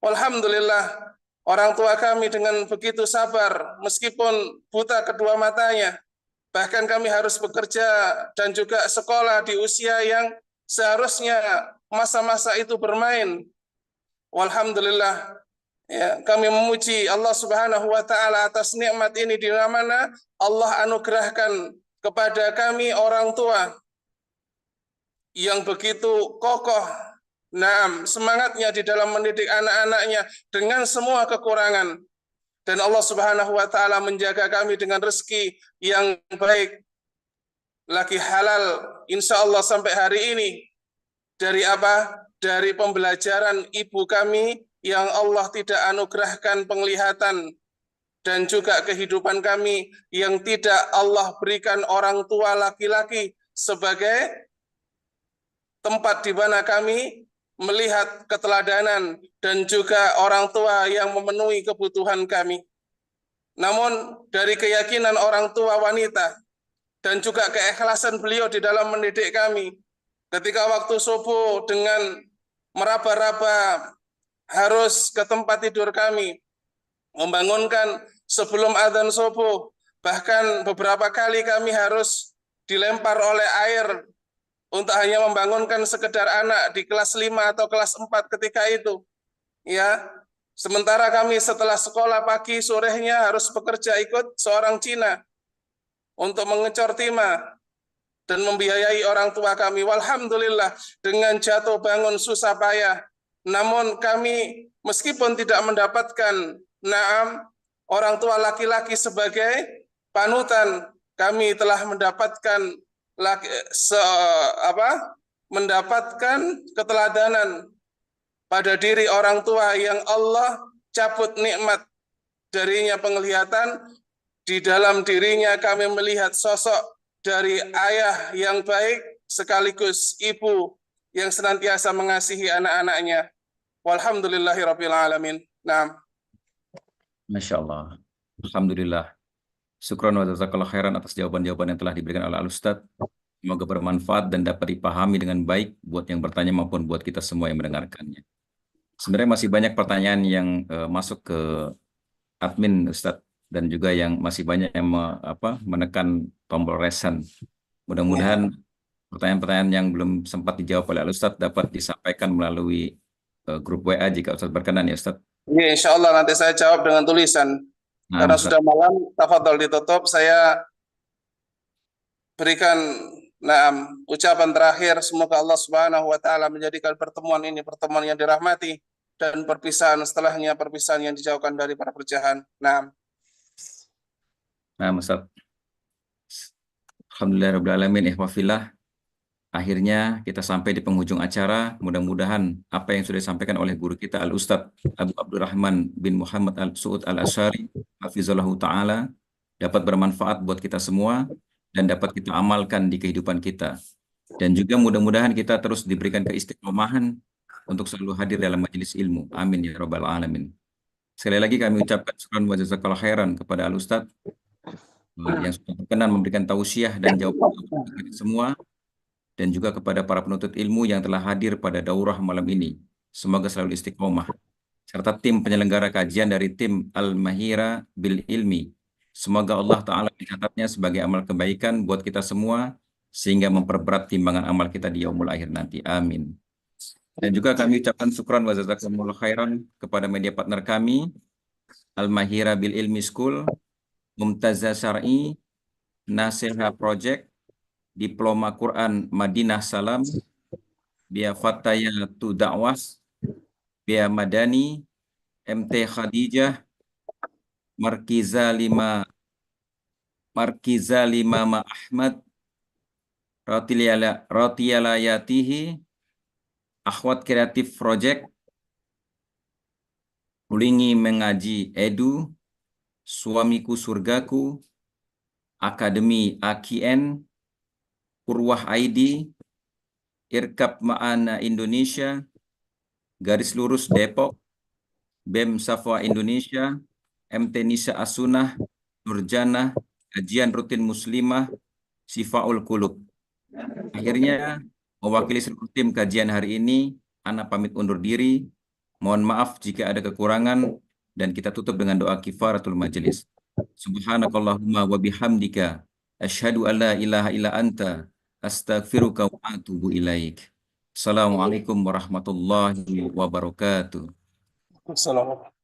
Alhamdulillah, orang tua kami dengan begitu sabar meskipun buta kedua matanya. Bahkan kami harus bekerja dan juga sekolah di usia yang seharusnya masa-masa itu bermain. Alhamdulillah, ya, kami memuji Allah Subhanahu wa taala atas nikmat ini di mana Allah anugerahkan kepada kami orang tua yang begitu kokoh, semangatnya di dalam mendidik anak-anaknya dengan semua kekurangan. Dan Allah Subhanahu wa taala menjaga kami dengan rezeki yang baik, lagi halal insya Allah sampai hari ini. Dari apa? Dari pembelajaran ibu kami yang Allah tidak anugerahkan penglihatan, dan juga kehidupan kami yang tidak Allah berikan orang tua laki-laki sebagai tempat di mana kami melihat keteladanan dan juga orang tua yang memenuhi kebutuhan kami. Namun dari keyakinan orang tua wanita dan juga keikhlasan beliau di dalam mendidik kami, ketika waktu subuh dengan meraba-raba harus ke tempat tidur kami, membangunkan sebelum adzan subuh, bahkan beberapa kali kami harus dilempar oleh air untuk hanya membangunkan sekedar anak di kelas 5 atau kelas 4 ketika itu. Ya, sementara kami setelah sekolah pagi sorenya harus bekerja ikut seorang Cina untuk mengecor timah dan membiayai orang tua kami. Walhamdulillah, dengan jatuh bangun susah payah, namun kami meskipun tidak mendapatkan orang tua laki-laki sebagai panutan, kami telah mendapatkan mendapatkan keteladanan pada diri orang tua yang Allah cabut nikmat darinya penglihatan. Di dalam dirinya kami melihat sosok dari ayah yang baik sekaligus ibu yang senantiasa mengasihi anak-anaknya. Walhamdulillahirabbil alamin. Masya Allah. Alhamdulillah. Syukran wa jazakallahu khairan atas jawaban-jawaban yang telah diberikan oleh Al-Ustadz. Semoga bermanfaat dan dapat dipahami dengan baik buat yang bertanya maupun buat kita semua yang mendengarkannya. Sebenarnya masih banyak pertanyaan yang masuk ke admin Ustadz, dan juga yang masih banyak yang menekan tombol resen. Mudah-mudahan pertanyaan-pertanyaan yang belum sempat dijawab oleh Al-Ustadz dapat disampaikan melalui grup WA jika Ustadz berkenan ya Ustadz. Ya, insya Allah nanti saya jawab dengan tulisan. Karena Ustadz, sudah malam, tafadhol ditutup. Saya berikan Naam, ucapan terakhir, semoga Allah Subhanahu wa taala menjadikan pertemuan ini pertemuan yang dirahmati dan perpisahan setelahnya perpisahan yang dijauhkan dari para perpecahan. Naam. Nah, Ustaz. Alhamdulillahirrahmanirrahim, ikhwafillah. Akhirnya kita sampai di penghujung acara. Mudah-mudahan apa yang sudah disampaikan oleh guru kita Al-Ustadz Abu Abdurrahman bin Muhammad Al-Su'ud Al-Asy'ari hafizallahu ta'ala dapat bermanfaat buat kita semua dan dapat kita amalkan di kehidupan kita. Dan juga mudah-mudahan kita terus diberikan keistiqomahan untuk selalu hadir dalam majelis ilmu. Amin ya rabbal alamin. Sekali lagi kami ucapkan syukran wa jazakallahu khairan kepada Al-Ustadz yang sudah berkenan memberikan tausiah dan jawaban kepada kita semua, dan juga kepada para penuntut ilmu yang telah hadir pada daurah malam ini. Semoga selalu istiqomah. Serta tim penyelenggara kajian dari tim Al-Mahira Bil Ilmi. Semoga Allah Ta'ala mencatatnya sebagai amal kebaikan buat kita semua, sehingga memperberat timbangan amal kita di yaumul akhir nanti. Amin. Dan juga kami ucapkan syukran wa jazakumullah khairan kepada media partner kami, Al-Mahira Bil Ilmi School, Mumtazah Syar'i, Nasiha Project, Diploma Quran Madinah Salam, Bia Fatayatu Da'was, Bia Madani, MT Khadijah, Markiza 5 Ma Ahmad, Rotiyalayatihi, Akhwat Kreatif Project, Ulingi Mengaji Edu, Suamiku Surgaku, Akademi AKN, Urwah ID, Irkab Ma'ana Indonesia, Garis Lurus Depok, BEM Safwa Indonesia, MT Nisa Asunah, Nurjana, Kajian Rutin Muslimah, Sifaul Qulub. Akhirnya, mewakili seluruh tim kajian hari ini, Ana pamit undur diri. Mohon maaf jika ada kekurangan, dan kita tutup dengan doa kifaratul majelis. Subhanakallahumma wa bihamdika, asyhadu an la ilaha illa anta, astaghfiruka wa atubu ilaik. Assalamualaikum warahmatullahi wabarakatuh. Assalamualaikum.